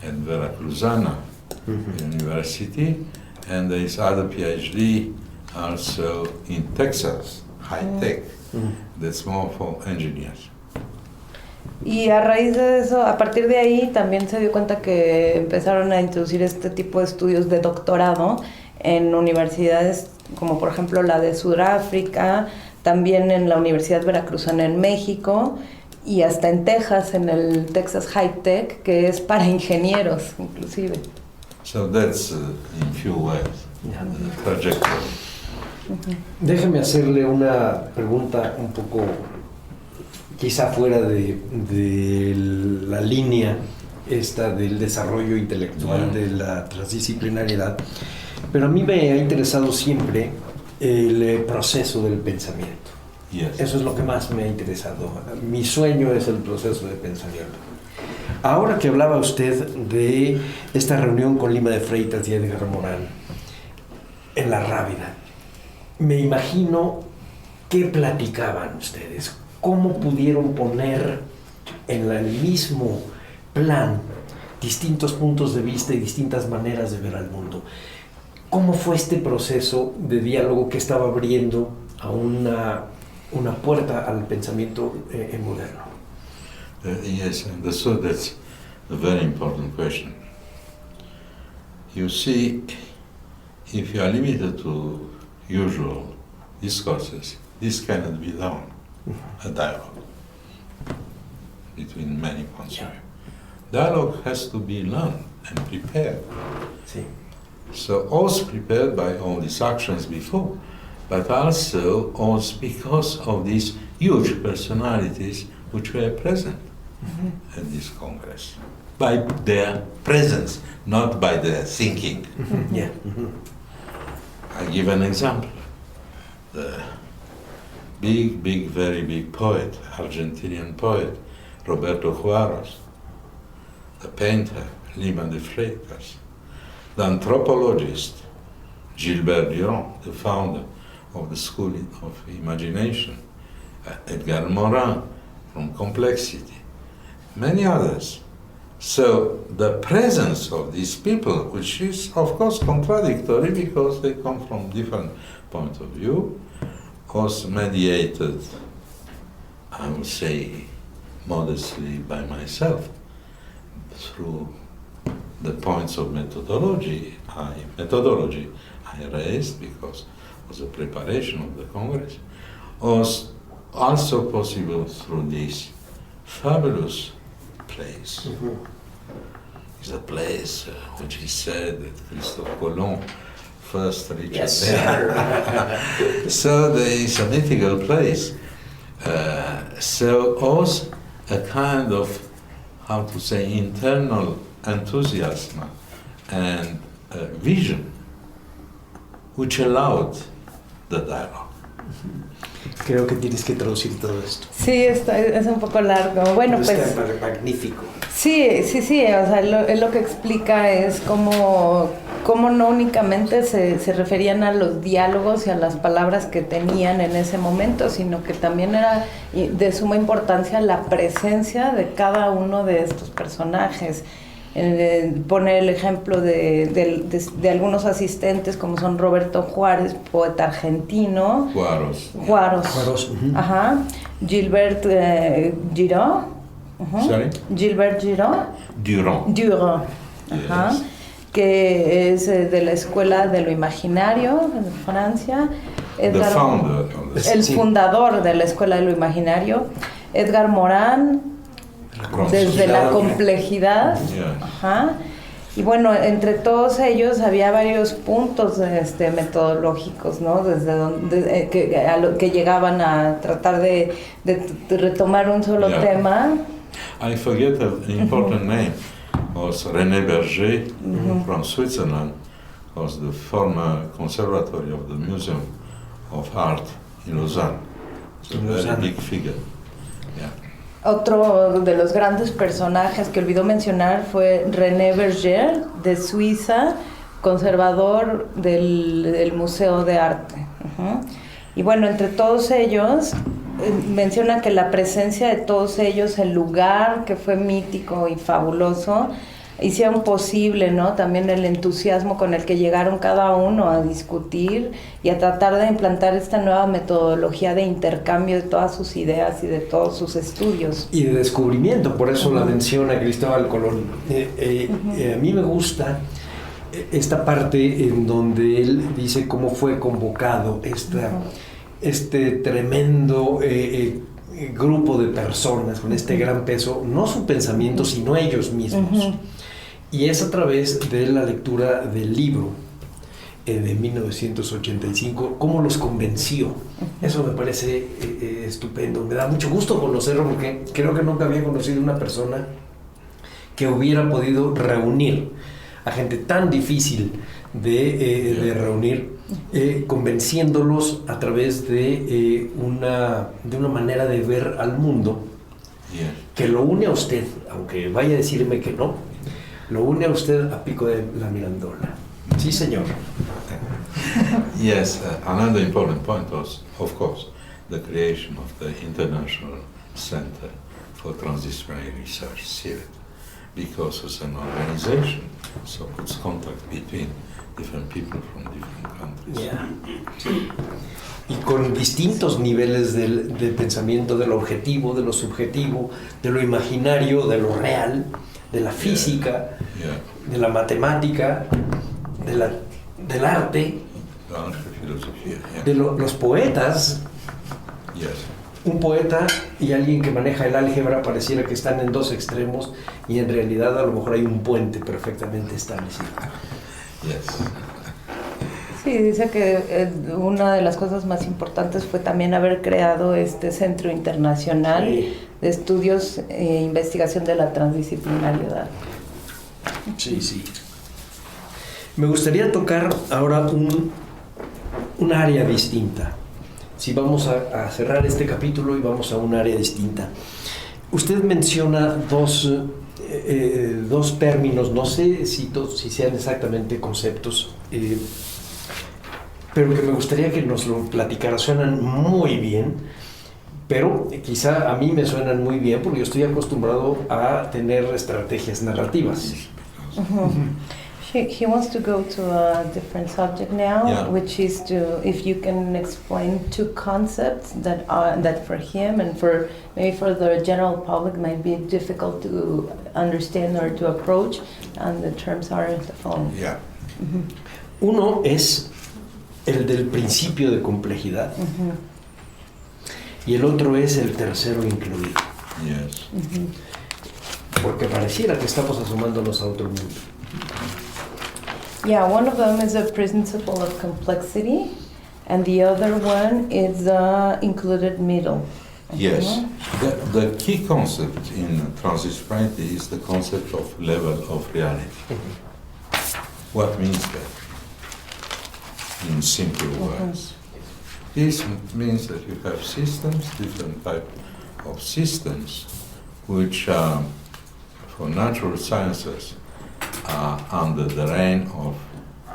and Veracruzana University, and there is other PhD also in Texas, high tech, that's more for engineers. Y a raíz de eso, a partir de ahí, también se dio cuenta que empezaron a introducir este tipo de estudios de doctorado en universidades como por ejemplo la de Sudáfrica, también en la Universidad Veracruzana en México y hasta en Texas, en el Texas High Tech, que es para ingenieros inclusive. So that's in few words the trajectory. Déjeme hacerle una pregunta un poco quizá fuera de la línea esta del desarrollo intelectual, de la transdisciplinariedad, pero a mí me ha interesado siempre el proceso del pensamiento. Yes. Eso es lo que más me ha interesado. Mi sueño es el proceso de pensamiento. Ahora que hablaba usted de esta reunión con Lima de Freitas y Edgar Morán en La Rábida, me imagino qué platicaban ustedes, cómo pudieron poner en el mismo plan distintos puntos de vista y distintas maneras de ver al mundo. ¿Cómo fue este proceso de diálogo que estaba abriendo a una puerta al pensamiento moderno? Yes, understood. That's a very important question. You see, if you are limited to usual discourses, this cannot be done, a dialogue between many points of view. Dialogue has to be learned and prepared. Sí. So also prepared by all these actions before, but also because of these huge personalities which were present at this Congress. By their presence, not by their thinking. Yeah. I give an example. The very big poet, Argentinian poet, Roberto Juarez, the painter, Lima de Freitas, the anthropologist, Gilbert Durand, the founder of the School of Imagination, Edgar Morin from Complexity, many others. So the presence of these people, which is of course contradictory because they come from different points of view, was mediated, I would say, modestly by myself through the points of methodology I raised because it was a preparation of the Congress, was also possible through this fabulous place. It's a place which is said that Christophe Colomb first reached there. So there is a mythical place. So also a kind of, how to say, internal enthusiasm and vision which allowed the dialogue. Creo que tienes que traducir todo esto. Sí, es un poco largo. Bueno, Está pues magnífico. sí, o sea, lo que explica es cómo no únicamente se referían a los diálogos y a las palabras que tenían en ese momento, sino que también era de suma importancia la presencia de cada uno de estos personajes. Pone el ejemplo de algunos asistentes como son Roberto Juárez, poeta argentino, Juárez, ajá, Gilbert Giraud, Gilbert Durand, ajá, Yes. que es de la Escuela de lo Imaginario en Francia, Edgar, el fundador de la Escuela de lo Imaginario, Edgar Morán, desde la complejidad, ajá. Y bueno, entre todos ellos había varios puntos metodológicos, ¿no? Desde donde que llegaban a tratar de retomar un solo tema. I forget an important name. Was René Berger from Switzerland, was the former conservatory of the Museum of Art in Lausanne. It's a very big figure. Yeah. Otro de los grandes personajes que olvidó mencionar fue René Berger, de Suiza, conservador del Museo de Arte. Y bueno, entre todos ellos menciona que la presencia de todos ellos, el lugar que fue mítico y fabuloso, hicieron posible, ¿no? También el entusiasmo con el que llegaron cada uno a discutir y a tratar de implantar esta nueva metodología de intercambio de todas sus ideas y de todos sus estudios. Y de descubrimiento, por eso la menciona Cristóbal Colón. A mí me gusta esta parte en donde él dice cómo fue convocado este tremendo grupo de personas con este gran peso, no su pensamiento, sino ellos mismos. Y es a través de la lectura del libro de 1985, cómo los convenció. Eso me parece estupendo. Me da mucho gusto conocerlo porque creo que nunca había conocido una persona que hubiera podido reunir a gente tan difícil de reunir, convenciéndolos a través de una manera de ver al mundo que lo une a usted, aunque vaya a decirme que no, lo une a usted a Pico de la Mirandola. Sí, señor. Yes, another important point was, of course, the creation of the International Center for Transdisciplinary Research, CIRT, because it's an organization, so it's contact between different people from different countries. Yeah. Y con distintos niveles de pensamiento, de lo objetivo, de lo subjetivo, de lo imaginario, de lo real, de la física, de la matemática, del arte, de los poetas. Un poeta y alguien que maneja el álgebra pareciera que están en dos extremos y en realidad a lo mejor hay un puente perfectamente establecido. Sí, dice que una de las cosas más importantes fue también haber creado este Centro Internacional de Estudios e Investigación de la Transdisciplinariedad. Sí, sí. Me gustaría tocar ahora un área distinta. Si vamos a cerrar este capítulo y vamos a un área distinta. Usted menciona dos términos, no sé si sean exactamente conceptos, pero que me gustaría que nos lo platicara. Suenan muy bien, pero quizá a mí me suenan muy bien porque yo estoy acostumbrado a tener estrategias narrativas. He wants to go to a different subject now, which is if you can explain two concepts that for him and maybe for the general public might be difficult to understand or to approach, and the terms are the following. Uno es el del principio de complejidad y el otro es el tercero incluido. Porque pareciera que estamos asomándonos a otro mundo. Yeah, one of them is the principle of complexity, and the other one is the included middle. Yes, the key concept in transdisciplinarity is the concept of level of reality. What means that? In simple words. This means that you have systems, different type of systems, which for natural sciences are under the reign of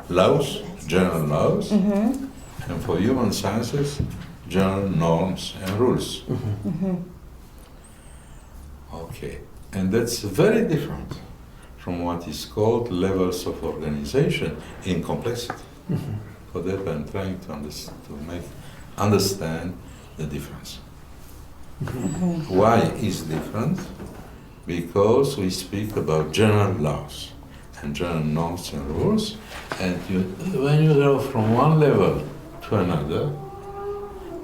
laws, general laws, and for human sciences, general norms and rules. Okay, and that's very different from what is called levels of organization in complexity. For that I'm trying to understand the difference. Why is different? Because we speak about general laws and general norms and rules, and when you go from one level to another,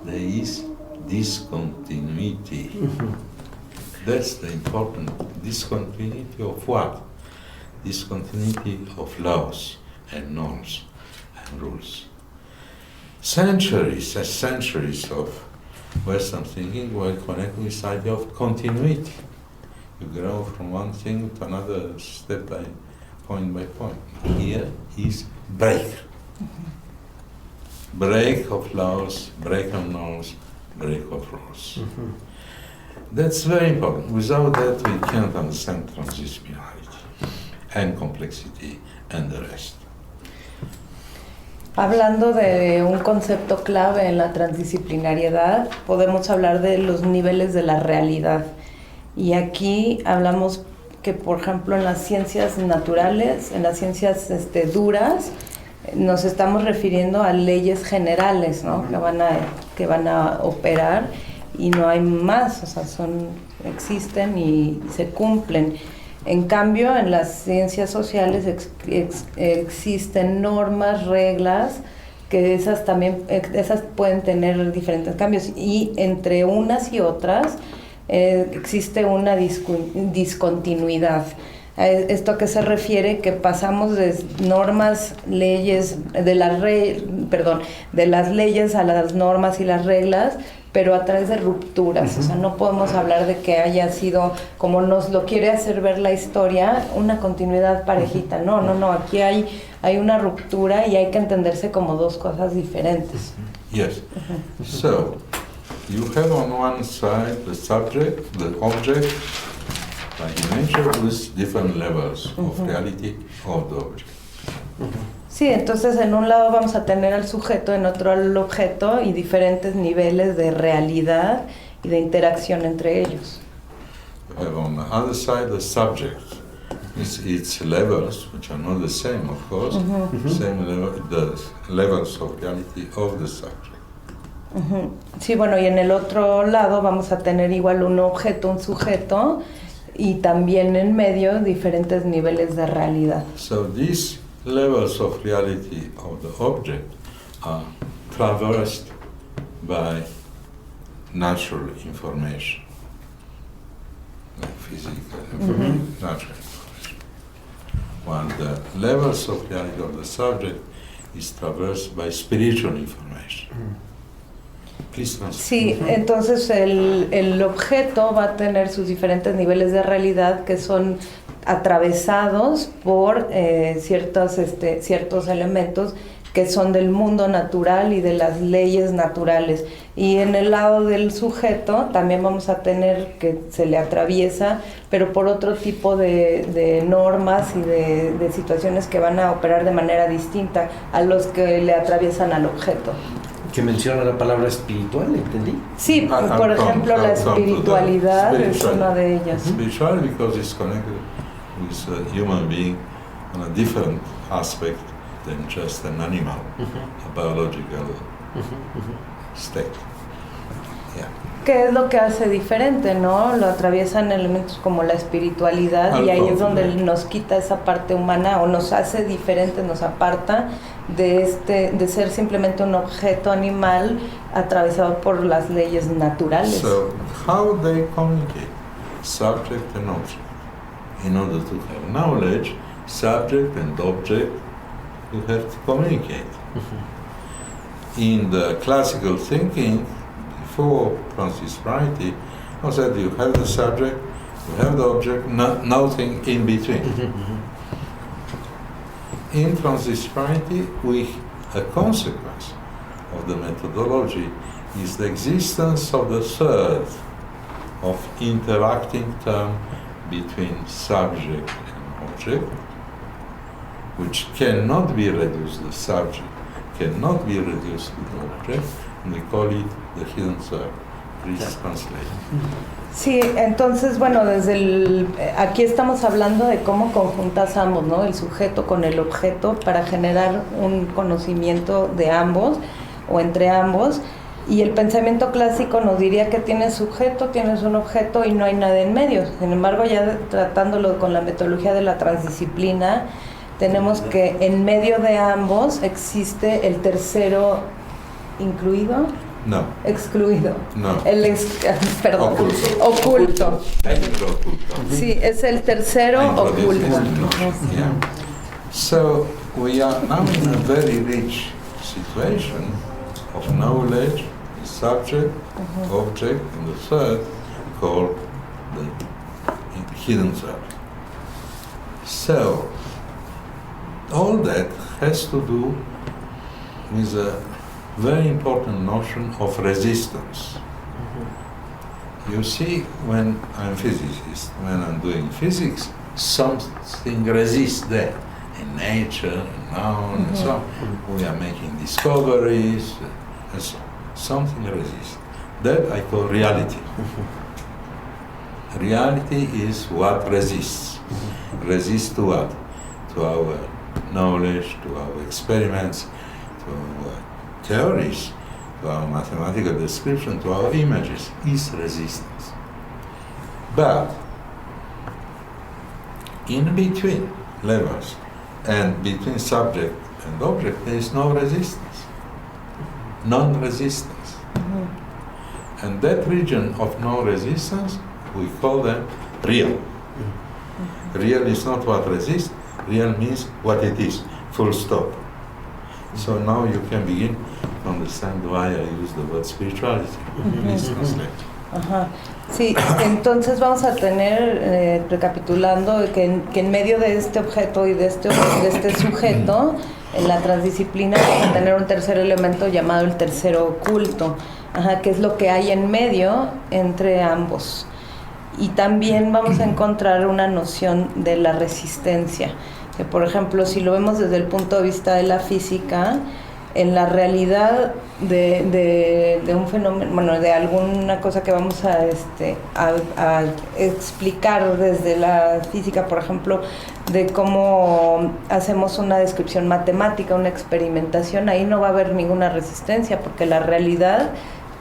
there is discontinuity. That's the important discontinuity of what? Discontinuity of laws and norms and rules. Centuries of Western thinking were connected with the idea of continuity. You grow from one thing to another step by point. Here is break. Break of laws, break of norms, break of rules. That's very important. Without that, we can't understand transdisciplinarity and complexity and the rest. Hablando de un concepto clave en la transdisciplinariedad, podemos hablar de los niveles de la realidad. Y aquí hablamos que, por ejemplo, en las ciencias naturales, en las ciencias duras, nos estamos refiriendo a leyes generales, ¿no? que van a operar y no hay más, o sea, existen y se cumplen. En cambio, en las ciencias sociales existen normas, reglas, que esas pueden tener diferentes cambios, y entre unas y otras existe una discontinuidad. ¿Esto a qué se refiere? Que pasamos de normas, leyes, de las leyes a las normas y las reglas, pero a través de rupturas. O sea, no podemos hablar de que haya sido, como nos lo quiere hacer ver la historia, una continuidad parejita. No, aquí hay una ruptura y hay que entenderse como dos cosas diferentes. Yes. So, you have on one side the subject, the object, by nature with different levels of reality of the object. Sí, entonces en un lado vamos a tener al sujeto, en otro al objeto, y diferentes niveles de realidad y de interacción entre ellos. You have on the other side the subject. Its levels, which are not the same, of course, same level, the levels of reality of the subject. Sí, bueno, y en el otro lado vamos a tener igual un objeto, un sujeto, y también en medio diferentes niveles de realidad. So these levels of reality of the object are traversed by natural information, like physical information, natural information. While the levels of reality of the subject is traversed by spiritual information. Please translate. Sí, entonces el objeto va a tener sus diferentes niveles de realidad que son atravesados por ciertos elementos que son del mundo natural y de las leyes naturales. Y en el lado del sujeto también vamos a tener que se le atraviesa, pero por otro tipo de normas y de situaciones que van a operar de manera distinta a los que le atraviesan al objeto. Que menciona la palabra espiritual, ¿entendí? Sí, por ejemplo, la espiritualidad es una de ellas. Spiritual because it's connected with a human being on a different aspect than just an animal, a biological state. Yeah. ¿Qué es lo que hace diferente, no? Lo atraviesan elementos como la espiritualidad y ahí es donde nos quita esa parte humana o nos hace diferentes, nos aparta de ser simplemente un objeto animal atravesado por las leyes naturales. So, how they communicate, subject and object, in order to have knowledge, subject and object, you have to communicate. In the classical thinking, before Francis Wright, I said you have the subject, you have the object, nothing in between. In Francis Wright, a consequence of the methodology is the existence of the third of interacting term between subject and object, which cannot be reduced, the subject cannot be reduced to the object, and we call it the hidden third. Please translate. Sí, entonces, bueno, aquí estamos hablando de cómo conjuntas ambos, ¿no? El sujeto con el objeto para generar un conocimiento de ambos o entre ambos. Y el pensamiento clásico nos diría que tienes sujeto, tienes un objeto y no hay nada en medio. Sin embargo, ya tratándolo con la metodología de la transdisciplina, tenemos que en medio de ambos existe el tercero incluido. No. Excluido. No. Perdón. Oculto. Sí, es el tercero oculto. Yeah. So we are now in a very rich situation of knowledge, the subject, object, and the third called the hidden third. So all that has to do with a very important notion of resistance. You see, when I'm a physicist, when I'm doing physics, something resists there. in nature, in noun, and so on. We are making discoveries, and so on. Something resists. That I call reality. Reality is what resists. Resists to what? To our knowledge, to our experiments, to our theories, to our mathematical description, to our images, is resistance. But in between levels and between subject and object, there is no resistance, non-resistance. And that region of no resistance, we call them real. Real is not what resists, real means what it is, full stop. So now you can begin to understand why I use the word spirituality. Please translate. Ajá. Sí, entonces vamos a tener, recapitulando, que en medio de este objeto y de este sujeto, en la transdisciplina vamos a tener un tercer elemento llamado el tercero oculto, que es lo que hay en medio entre ambos. Y también vamos a encontrar una noción de la resistencia, que por ejemplo, si lo vemos desde el punto de vista de la física, en la realidad de un fenómeno, bueno, de alguna cosa que vamos a explicar desde la física, por ejemplo, de cómo hacemos una descripción matemática, una experimentación, ahí no va a haber ninguna resistencia, porque la realidad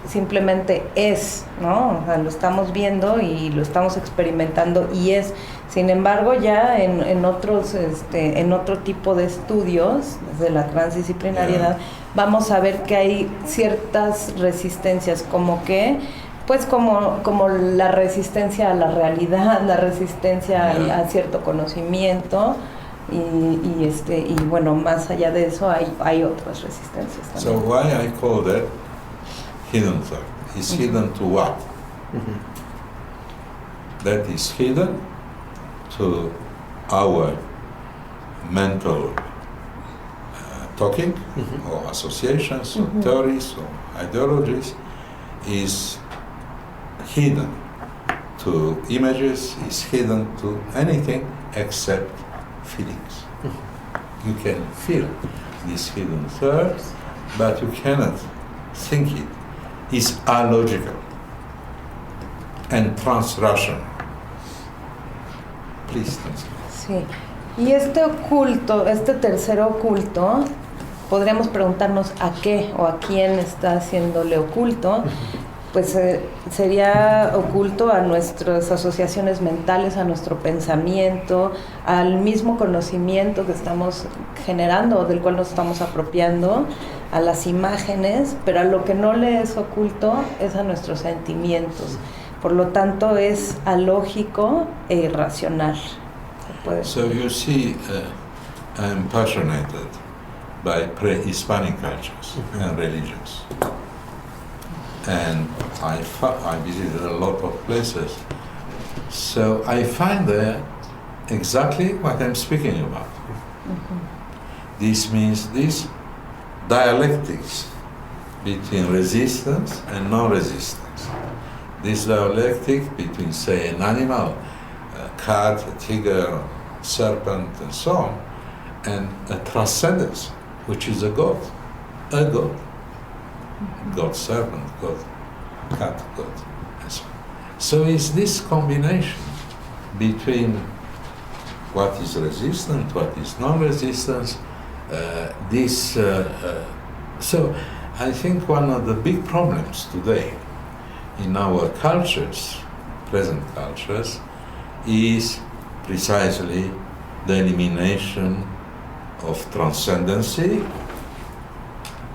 simplemente es, ¿no? O sea, lo estamos viendo y lo estamos experimentando y es. Sin embargo, ya en otros, en otro tipo de estudios, desde la transdisciplinariedad, vamos a ver que hay ciertas resistencias, como que, pues como la resistencia a la realidad, la resistencia a cierto conocimiento, y bueno, más allá de eso hay otras resistencias también. So why I call that hidden thought? Is hidden to what? That is hidden to our mental talking, or associations, or theories, or ideologies, is hidden to images, is hidden to anything except feelings. You can feel this hidden thought, but you cannot think it. It's illogical and trans-rational. Please translate. Sí. Y este oculto, este tercero oculto, podríamos preguntarnos a qué o a quién está haciéndole oculto. Pues sería oculto a nuestras asociaciones mentales, a nuestro pensamiento, al mismo conocimiento que estamos generando o del cual nos estamos apropiando, a las imágenes, pero a lo que no le es oculto es a nuestros sentimientos. Por lo tanto, es alógico e irracional. So you see, I'm passionate by pre-Hispanic cultures and religions. And I visited a lot of places. So I find there exactly what I'm speaking about. This means this dialectics between resistance and non-resistance. This dialectic between, say, an animal, a cat, a tiger, serpent, and so on, and a transcendence, which is a God. God serpent, God cat, God, and so on. So it's this combination between what is resistant, what is non-resistance, so I think one of the big problems today in our cultures, present cultures, is precisely the elimination of transcendency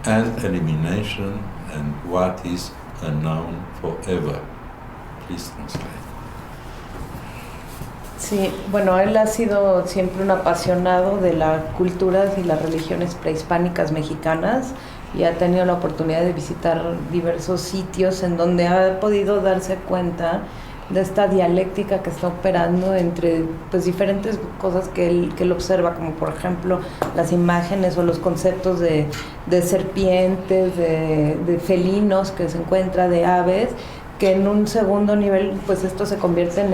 and elimination and what is unknown forever. Please translate. Sí, bueno, él ha sido siempre un apasionado de las culturas y las religiones prehispánicas mexicanas y ha tenido la oportunidad de visitar diversos sitios en donde ha podido darse cuenta de esta dialéctica que está operando entre pues diferentes cosas que él observa, como por ejemplo las imágenes o los conceptos de serpientes, de felinos que se encuentra, de aves, que en un segundo nivel, pues esto se convierte en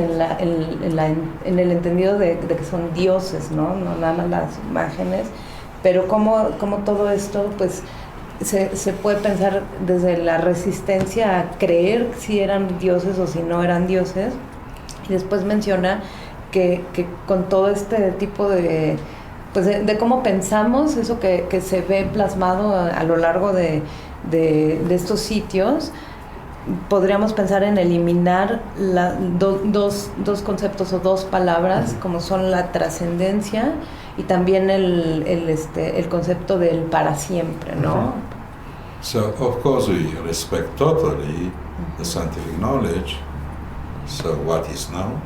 el entendido de que son dioses, ¿no? No nada más las imágenes, pero como todo esto, pues se puede pensar desde la resistencia a creer si eran dioses o si no eran dioses. Y después menciona que con todo este tipo de cómo pensamos, eso que se ve plasmado a lo largo de estos sitios, podríamos pensar en eliminar dos conceptos o dos palabras, como son la trascendencia y también el concepto del para siempre, ¿no? So, of course, we respect totally the scientific knowledge, so what is now,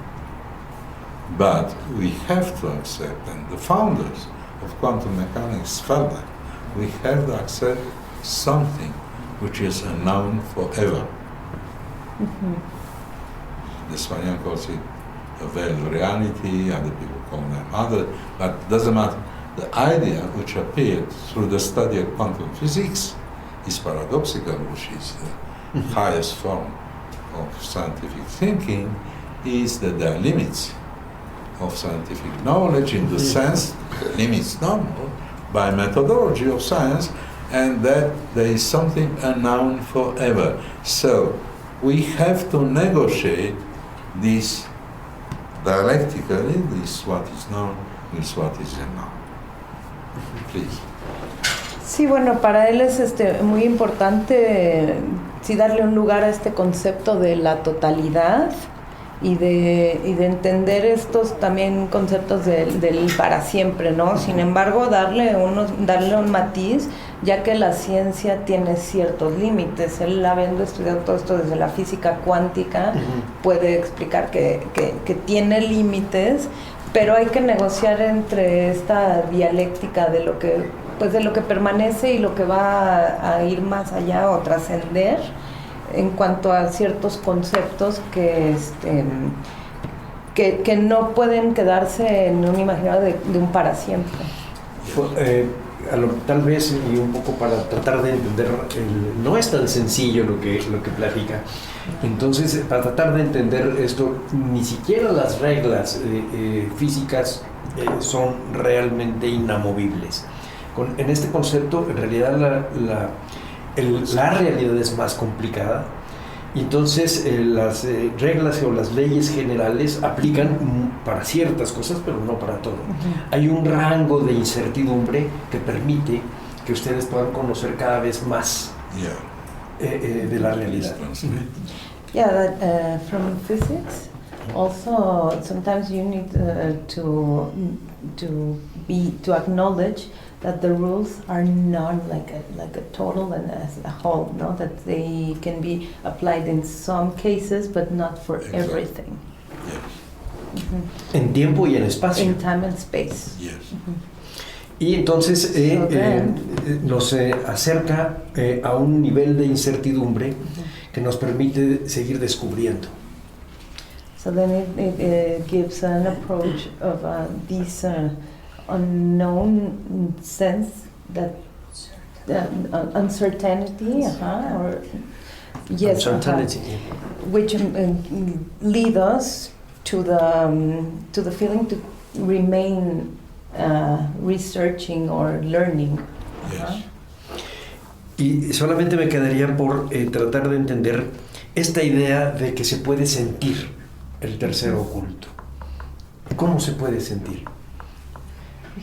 but we have to accept, and the founders of quantum mechanics felt that, we have to accept something which is unknown forever. The Spaniard calls it a veiled reality, other people call them other, but it doesn't matter. The idea which appeared through the study of quantum physics is paradoxical, which is the highest form of scientific thinking, is that there are limits of scientific knowledge in the sense, limits known by methodology of science, and that there is something unknown forever. So we have to negotiate this dialectically, this what is known with what is unknown. Please. Sí, bueno, para él es muy importante sí darle un lugar a este concepto de la totalidad y de entender estos también conceptos del para siempre, ¿no? Sin embargo, darle un matiz, ya que la ciencia tiene ciertos límites. Él, habiendo estudiado todo esto desde la física cuántica, puede explicar que tiene límites, pero hay que negociar entre esta dialéctica de lo que permanece y lo que va a ir más allá o trascender en cuanto a ciertos conceptos que no pueden quedarse en un imaginario de un para siempre. Tal vez, y un poco para tratar de entender, no es tan sencillo lo que platica. Entonces, para tratar de entender esto, ni siquiera las reglas físicas son realmente inamovibles. En este concepto, en realidad, la realidad es más complicada, y entonces las reglas o las leyes generales aplican para ciertas cosas, pero no para todo. Hay un rango de incertidumbre que permite que ustedes puedan conocer cada vez más de la realidad. Yeah, that from physics, also sometimes you need to acknowledge that the rules are not like a total and as a whole, no? That they can be applied in some cases, but not for everything. Yes. En tiempo y en espacio. In time and space. Yes. Y entonces nos acerca a un nivel de incertidumbre que nos permite seguir descubriendo. So then it gives an approach of this unknown sense, that uncertainty, or yes, Uncertainty. Which lead us to the feeling to remain researching or learning. Yes. Y solamente me quedaría por tratar de entender esta idea de que se puede sentir el tercero oculto. ¿Cómo se puede sentir?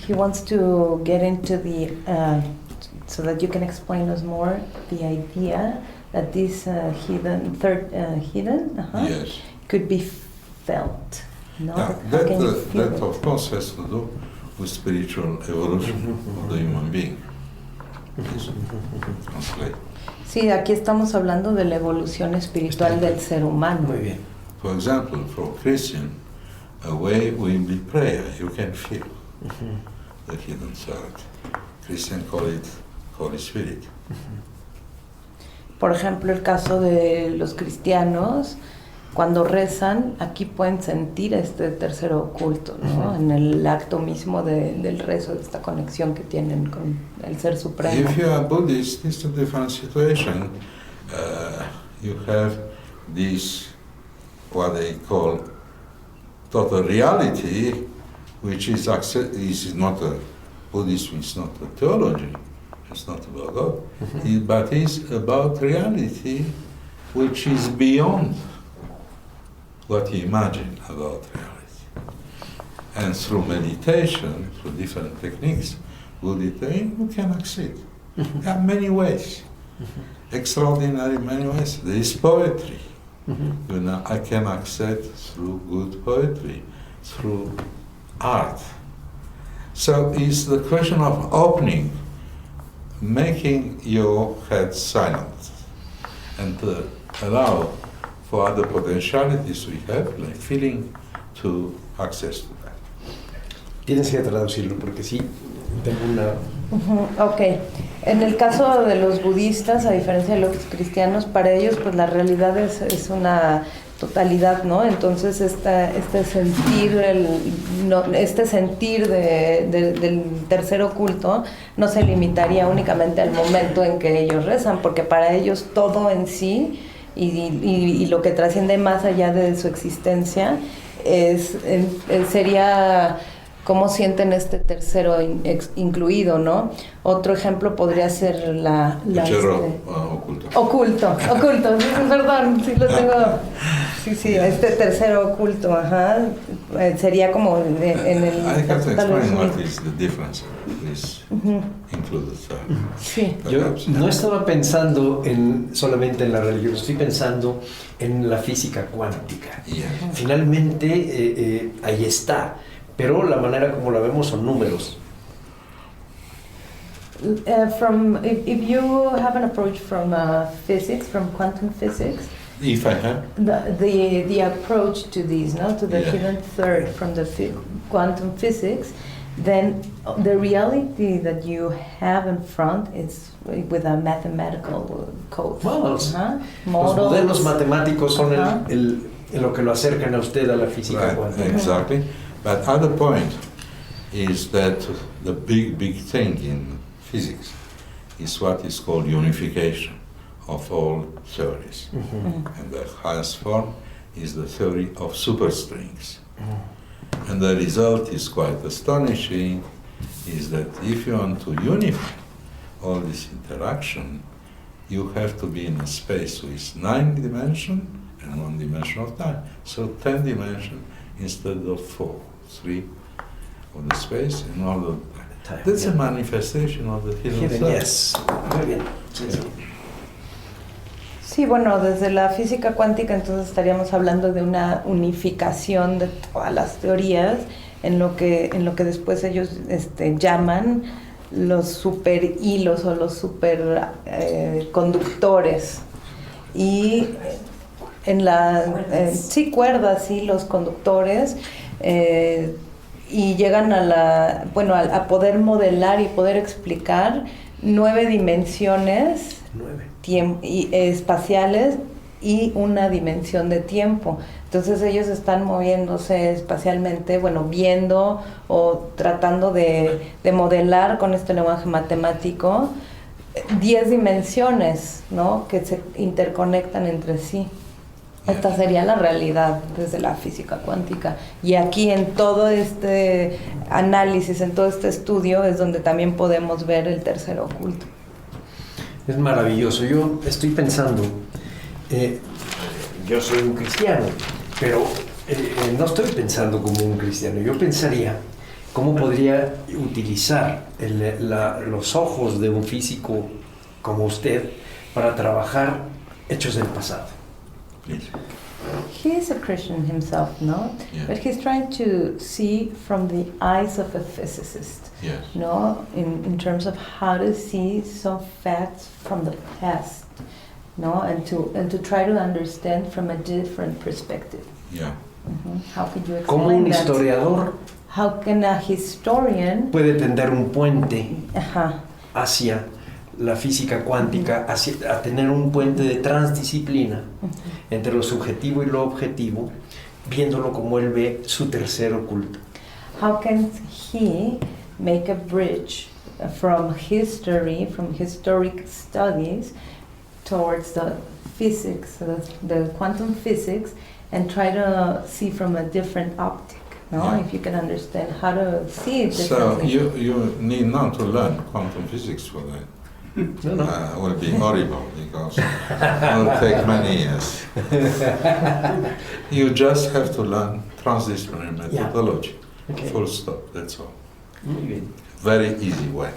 He wants to get into the so that you can explain us more the idea that this hidden Yes. could be felt. No? Yeah, How can you feel that it? of course has to do with spiritual evolution of the human being. Please translate. Sí, aquí estamos hablando de la evolución espiritual del ser humano. Muy bien. For example, for Christian, away will be prayer. You can feel the hidden third. Christian call it Holy Spirit. Por ejemplo, el caso de los cristianos, cuando rezan, aquí pueden sentir este tercero oculto, ¿no? En el acto mismo del rezo, de esta conexión que tienen con el Ser Supremo. If you are Buddhist, it's a different situation. You have this, what they call total reality, which is not a Buddhism, is not a theology, it's not about God, but it's about reality which is beyond what you imagine about reality. And through meditation, through different techniques, Buddhism, you can accede. There are many ways, extraordinary many ways. There is poetry. You know, I can accede through good poetry, through art. So it's the question of opening, making your head silent, and allow for other potentialities we have, like feeling, to access to that. Tienes que traducirlo porque sí, tengo una... Ok, en el caso de los budistas, a diferencia de los cristianos, para ellos pues la realidad es una totalidad, ¿no? Entonces este sentir del tercer oculto no se limitaría únicamente al momento en que ellos rezan, porque para ellos todo en sí y lo que trasciende más allá de su existencia sería cómo sienten este tercero incluido, ¿no? Otro ejemplo podría ser oculto, sí, perdón, sí lo tengo, sí, este tercero oculto, ajá, sería como en el... I have to explain what is the difference is included. Sí. Yo no estaba pensando solamente en la religión, estoy pensando en la física cuántica. Yeah. Finalmente, ahí está. Pero la manera como la vemos son números. If you have an approach from physics, from quantum physics, If I have, the approach to these, no, to the hidden third from the quantum physics, then the reality that you have in front is with a mathematical code. Models. Los modelos matemáticos son lo que lo acercan a usted a la física cuántica. Exactly. But other point is that the big thing in physics is what is called unification of all theories. And the highest form is the theory of superstrings. And the result is quite astonishing, is that if you want to unify all this interaction, you have to be in a space with 9 dimensions and 1 dimension of time. So 10 dimensions instead of 3 of the space in order. That's a manifestation of the hidden self. Yes. Muy bien. Sí, bueno, desde la física cuántica entonces estaríamos hablando de una unificación de todas las teorías en lo que después ellos llaman los super hilos o los super conductores. Y en cuerdas, hilos, conductores, y llegan a poder modelar y poder explicar 9 dimensiones espaciales y una dimensión de tiempo. Entonces ellos están moviéndose espacialmente, viendo o tratando de modelar con este lenguaje matemático 10 dimensiones, ¿no?, que se interconectan entre sí. Esta sería la realidad desde la física cuántica. Y aquí en todo este análisis, en todo este estudio, es donde también podemos ver el tercer oculto. Es maravilloso. Yo estoy pensando, yo soy un cristiano, pero no estoy pensando como un cristiano. Yo pensaría cómo podría utilizar los ojos de un físico como usted para trabajar hechos del pasado. He is a Christian himself, no? Yeah. But he's trying to see from the eyes of a physicist, Yes. no? In terms of how to see some facts from the past, no? And to try to understand from a different perspective. Yeah. How could you Como explain un that? historiador How can a historian puede tender un puente Ajá. hacia la física cuántica, a tener un puente de transdisciplina entre lo subjetivo y lo objetivo, viéndolo como él ve su tercer oculto? How can he make a bridge from history, from historic studies, towards the physics, the quantum physics, and try to see from a different optic. No, Yeah. if you can understand how to see it So differently. you need not to learn quantum physics for that. No. It will be horrible because it will take many years. You just have to learn transdisciplinary methodology. Okay. Full stop, that's all. Muy bien. Very easy way.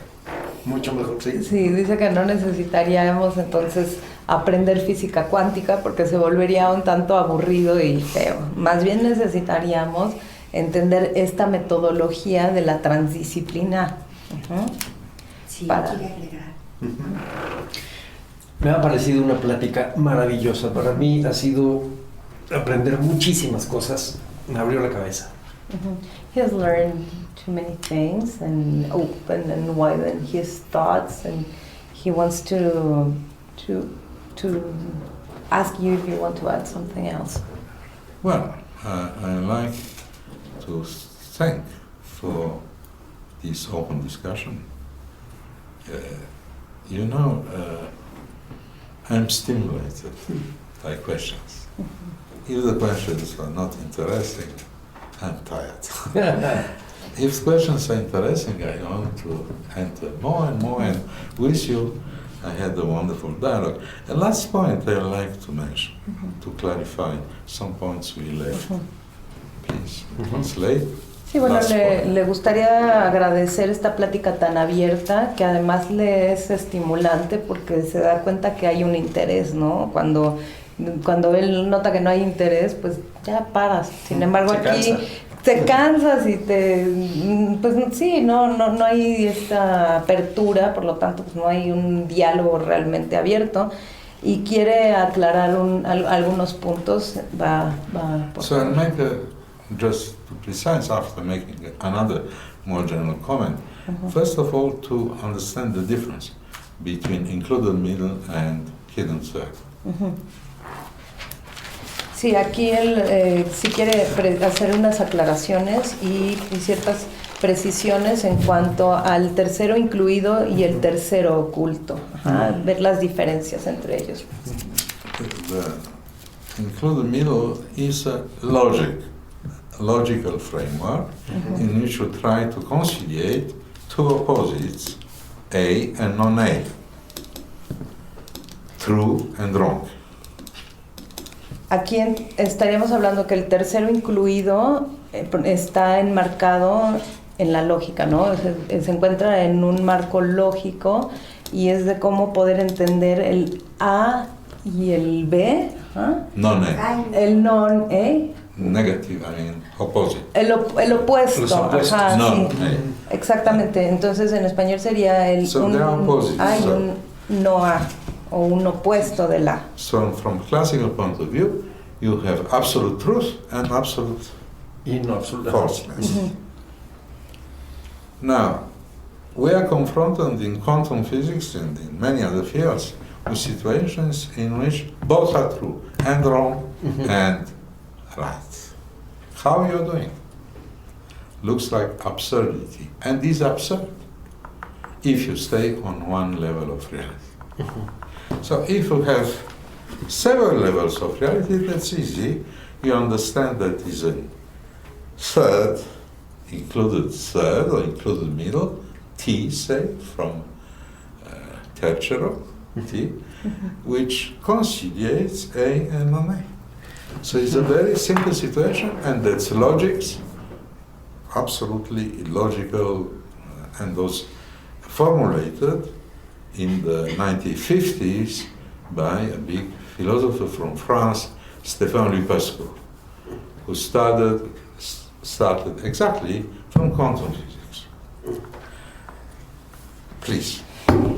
Mucho mejor, sí. Sí, dice que no necesitaríamos entonces aprender física cuántica porque se volvería un tanto aburrido y feo. Más bien necesitaríamos entender esta metodología de la transdisciplina. Ujú. Sí, Para- quiere agregar. Me ha parecido una plática maravillosa. Para mí ha sido aprender muchísimas cosas. Me abrió la cabeza. Mhm. He has learned too many things and opened and widened his thoughts, and he wants to ask you if you want to add something else. Well, I like to thank for this open discussion. I'm stimulated by questions. If the questions are not interesting, I'm tired. If questions are interesting, I want to enter more and more, and with you, I had a wonderful dialogue. A last point I would like to mention, to clarify some points we left. Please, translate. Sí, bueno, Last point. le gustaría agradecer esta plática tan abierta, que además le es estimulante porque se da cuenta que hay un interés, ¿no? Cuando él nota que no hay interés, pues ya paras. Sin embargo, Se aquí cansa. te cansas y pues sí, no hay esta apertura, por lo tanto, pues no hay un diálogo realmente abierto. Y quiere aclarar algunos puntos, por So I'll favor. make just to precise after making another more general comment. First of all, to understand the difference between included middle and hidden third. Ujú. Sí, aquí él sí quiere hacer unas aclaraciones y ciertas precisiones en cuanto al tercero incluido y el tercero oculto. Ajá, ver las diferencias entre ellos. The included middle is a logical framework in which you try to conciliate two opposites, A and non-A, true and wrong. Aquí estaríamos hablando que el tercero incluido está enmarcado en la lógica, ¿no? Se encuentra en un marco lógico y es de cómo poder entender el A y el B, ¿ah? Non-A, El non-A, negative, I mean opposite. el opuesto. Los opuestos. Ajá, Non-A. sí. Exactamente. Entonces en español sería So they are opposites, A y so- un no A, o un opuesto del A. So from classical point of view, you have absolute truth and absolute Y no, absolutamente. falseness. Now, we are confronted in quantum physics and in many other fields with situations in which both are true and wrong and right. How are you doing? Looks like absurdity, and is absurd if you stay on one level of reality. So if you have several levels of reality, that's easy. You understand that is a third, included third or included middle, T, say, from tercero, T, which conciliates A and non-A. So it's a very simple situation, and that's logics, absolutely logical, and was formulated in the 1950s by a big philosopher from France, Stéphane Lupasco, who started exactly from quantum physics. Please.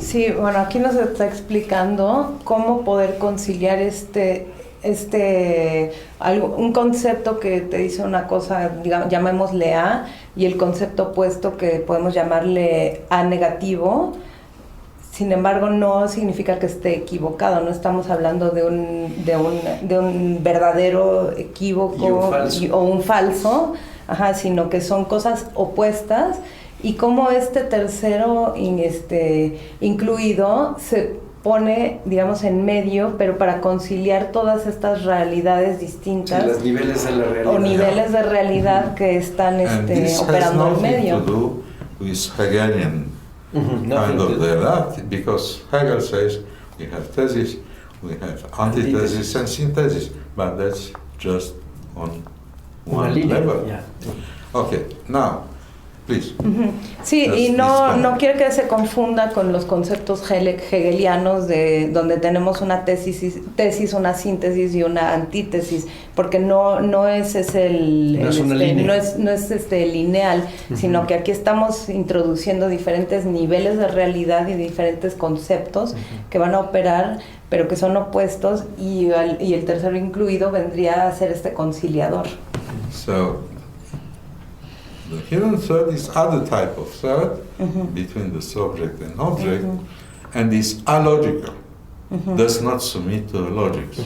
Sí, bueno, aquí nos está explicando cómo poder conciliar un concepto que te dice una cosa, digamos, llamémosle A, y el concepto opuesto que podemos llamarle A negativo. Sin embargo, no significa que esté equivocado, no estamos hablando de un verdadero equívoco Y un falso. o un falso, ajá, sino que son cosas opuestas, y cómo este tercero incluido pone, digamos, en medio, pero para conciliar todas estas realidades distintas. Sí, los niveles de la realidad. O niveles de realidad que están operando en medio. To do with Hegelian kind of the art, because Hegel says we have thesis, we have antithesis and synthesis, but that's just on one level. Yeah. Okay, now, please. Sí, y no quiero que se confunda con los conceptos hegelianos de donde tenemos una tesis, una síntesis y una antítesis, porque no es lineal, sino que aquí estamos introduciendo diferentes niveles de realidad y diferentes conceptos que van a operar, pero que son opuestos, y el tercero incluido vendría a ser este conciliador. So, the hidden third is other type of third between the subject and object, and is allogical, does not submit to logics,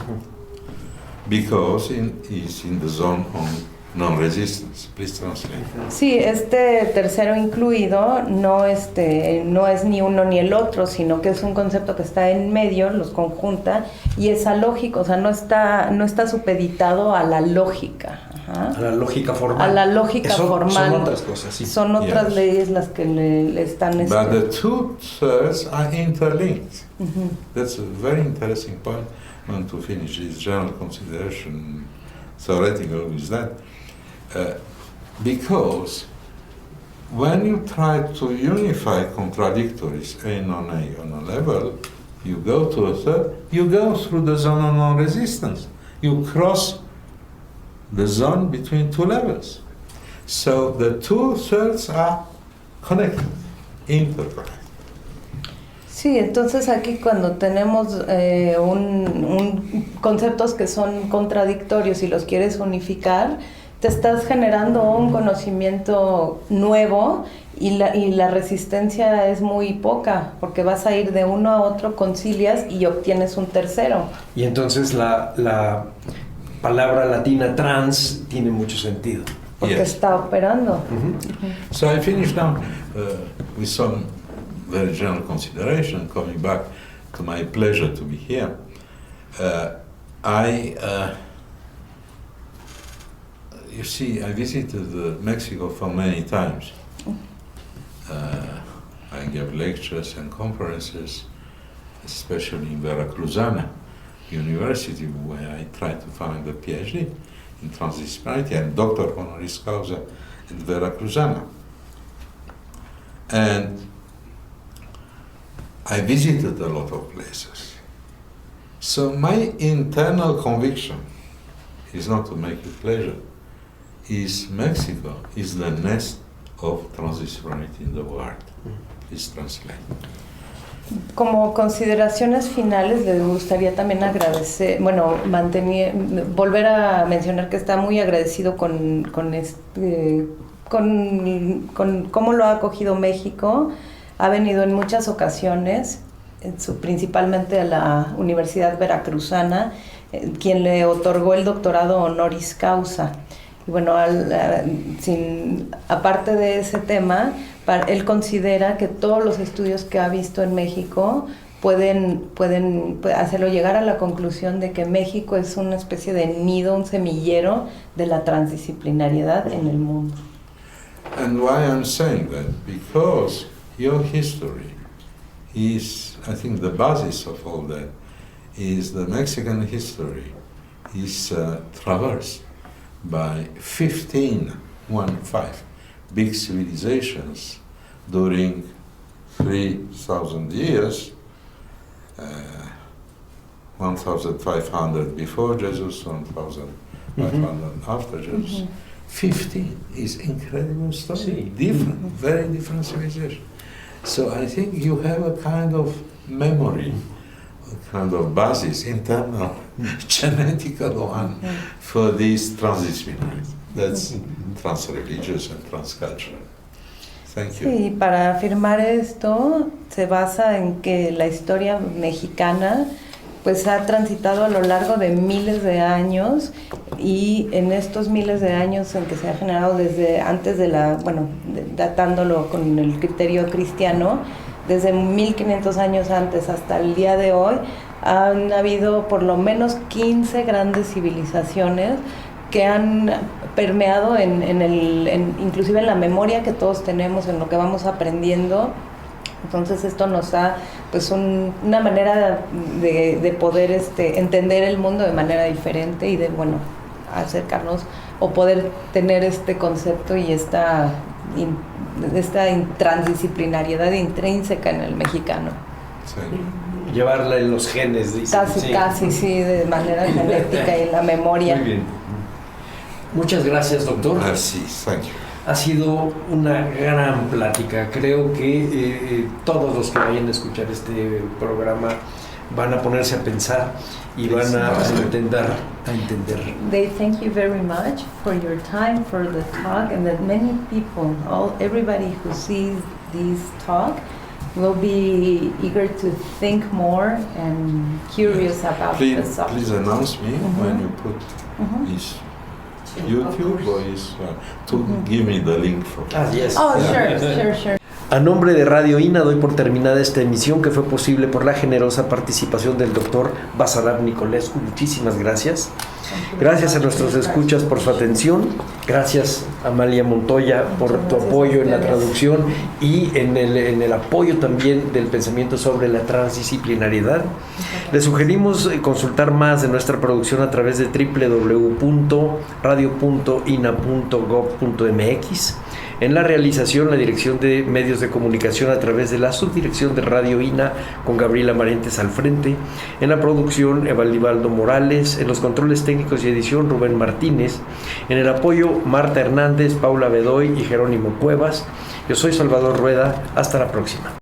because is in the zone on non-resistance. Please translate. Sí, este tercero incluido no es ni uno ni el otro, sino que es un concepto que está en medio, los conjunta, y es alógico, o sea, no está supeditado a la lógica. A la lógica formal. A la lógica formal. Son otras cosas, sí. Son otras leyes las que le están... But the two thirds are interlinked. That's a very interesting point. I want to finish this general consideration, theoretical, with that. Because when you try to unify contradictories A on a level, you go to a third, you go through the zone of non-resistance. You cross the zone between two levels. So the two thirds are connected, interconnected. Sí, entonces aquí cuando tenemos conceptos que son contradictorios y los quieres unificar, te estás generando un conocimiento nuevo y la resistencia es muy poca, porque vas a ir de uno a otro, concilias y obtienes un tercero. Y entonces la palabra latina trans tiene mucho sentido. Porque está operando. So I finish now with some very general consideration, coming back to my pleasure to be here. You see, I visited Mexico for many times. I gave lectures and conferences, especially in Veracruzana University, where I tried to find a PhD in transdisciplinarity and Doctor honoris causa in Veracruzana. And I visited a lot of places. So my internal conviction is not to make you pleasure, is Mexico is the nest of transdisciplinarity in the world. Please translate. Como consideraciones finales, les gustaría también agradecer, volver a mencionar que está muy agradecido con cómo lo ha acogido México. Ha venido en muchas ocasiones, principalmente a la Universidad Veracruzana, quien le otorgó el doctorado honoris causa. Y bueno, aparte de ese tema, él considera que todos los estudios que ha visto en México pueden hacerlo llegar a la conclusión de que México es una especie de nido, un semillero de la transdisciplinariedad en el mundo. And why I'm saying that? Because your history is, I think the basis of all that is the Mexican history is traversed by 15 big civilizations during 3,000 years, 1,500 before Jesus, 1,500 after Jesus. 15 is incredible story, different, very different civilization. So I think you have a kind of memory, a kind of basis, internal, genetical one, for this transdisciplinary. That's transreligious and transcultural. Thank you. Sí, para afirmar esto se basa en que la historia mexicana pues ha transitado a lo largo de miles de años, y en estos miles de años en que se ha generado desde antes de datándolo con el criterio cristiano, desde 1500 años antes hasta el día de hoy, han habido por lo menos 15 grandes civilizaciones que han permeado inclusive en la memoria que todos tenemos, en lo que vamos aprendiendo. Entonces esto nos da pues una manera de poder entender el mundo de manera diferente y de acercarnos o poder tener este concepto y esta transdisciplinariedad intrínseca en el mexicano. Sí. Llevarla en los genes, dice. Casi, sí, de manera genética y en la memoria. Muy bien. Muchas gracias, doctor. Gracias, thank you. Ha sido una gran plática. Creo que todos los que vayan a escuchar este programa van a ponerse a pensar y van a entender. They thank you very much for your time, for the talk, and that many people, everybody who sees this talk will be eager to think more and curious about the subject. Please announce me when you put this YouTube or to give me the link for Yes. Oh, sure. A nombre de Radio INA doy por terminada esta emisión que fue posible por la generosa participación del doctor Basarab Nicolescu. Muchísimas gracias. Gracias a nuestros escuchas por su atención. Gracias, Amalia Montoya, por tu apoyo en la traducción y en el apoyo también del pensamiento sobre la transdisciplinariedad. Les sugerimos consultar más de nuestra producción a través de www.radio.ina.gov.mx. En la realización, la Dirección de Medios de Comunicación a través de la Subdirección de Radio INA con Gabriela Marentes al frente. En la producción, Evaldivaldo Morales. En los controles técnicos y edición, Rubén Martínez. En el apoyo, Marta Hernández, Paula Bedoy y Jerónimo Cuevas. Yo soy Salvador Rueda. Hasta la próxima.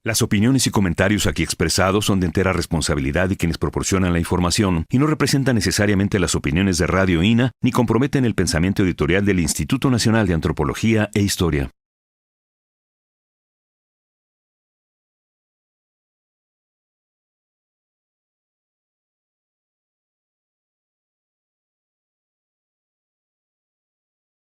Las opiniones y comentarios aquí expresados son de entera responsabilidad de quienes proporcionan la información y no representan necesariamente las opiniones de Radio INA ni comprometen el pensamiento editorial del Instituto Nacional de Antropología e Historia.